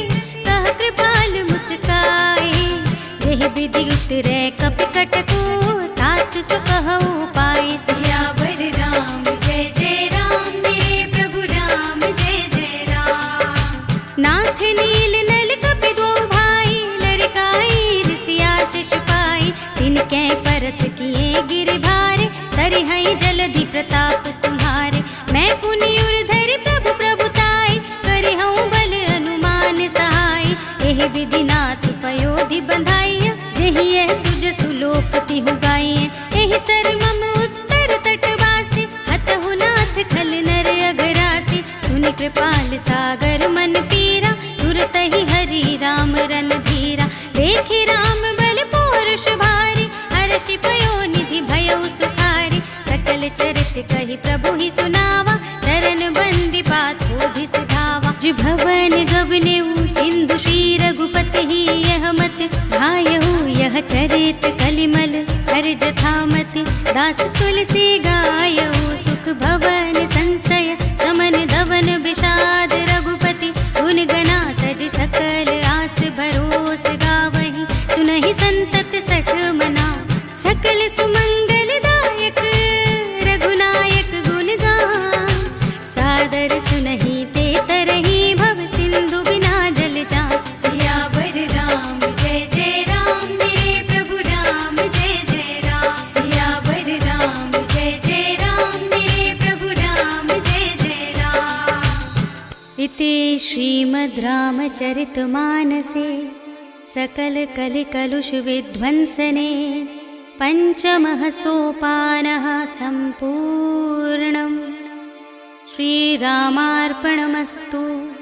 कह कृपाल मुस्काई। यही विधि उतरै कपि कटकु, तात सुकहु पाई। सियावर राम जय जय राम, मेरे प्रभु राम जय जय राम। नाथ नील नल कपि दो भाई, लरिकाई ऋषिया शिष पाई। तिनकै परस किए गिर भारे, तरिहै जलधि प्रताप तुम्हारे। मैं पुनि उर धरि प्रभु प्रभुताई, करिहउँ बल अनुमान सहाय। एहि विधि नाथ पयोधि बंधाइय, जेहि यह सुज सुलोक तिहु गाइय। एहि सर मम उत्तर तटवासी, हतहु नाथ खल नर अघरासी। सुनि कृपाल सागर मन पीरा, तुरत ही हरि राम रन धीरा। देखि राम बल पौरुष भारी, हर्षि पयो निधि भयउ सुखारी। सकल चरित कहि प्रभु ही सुनावा, चरण बंदी बात होधि सिधावा। जिभवन गवनेउ सिंधु श्री रघुपति ही, यह मत भायहु यह चरित कलिमल हर जथामति। दास तुलसी गायहु, सुख भवन संशय समन धवन विषाद। रघुपति गुण गना तज सकल आस भरोस गावहि। सुनहि संतत सठ मना, सकल सुमंगल दायक। रघुनायक गुण गान, सादर सुनहि ते तरहि। भव सिंधु बिना जल जान। सियावर राम जय जय राम, मेरे प्रभु राम जय जय राम। सियावर राम जय जय राम, मेरे प्रभु राम जय जय राम। इति श्रीमद् रामचरितमानसे सकल कलि कलुष विध्वंसने, पञ्चमः सोपानः सम्पूर्णम्। श्रीरामार्पणमस्तु।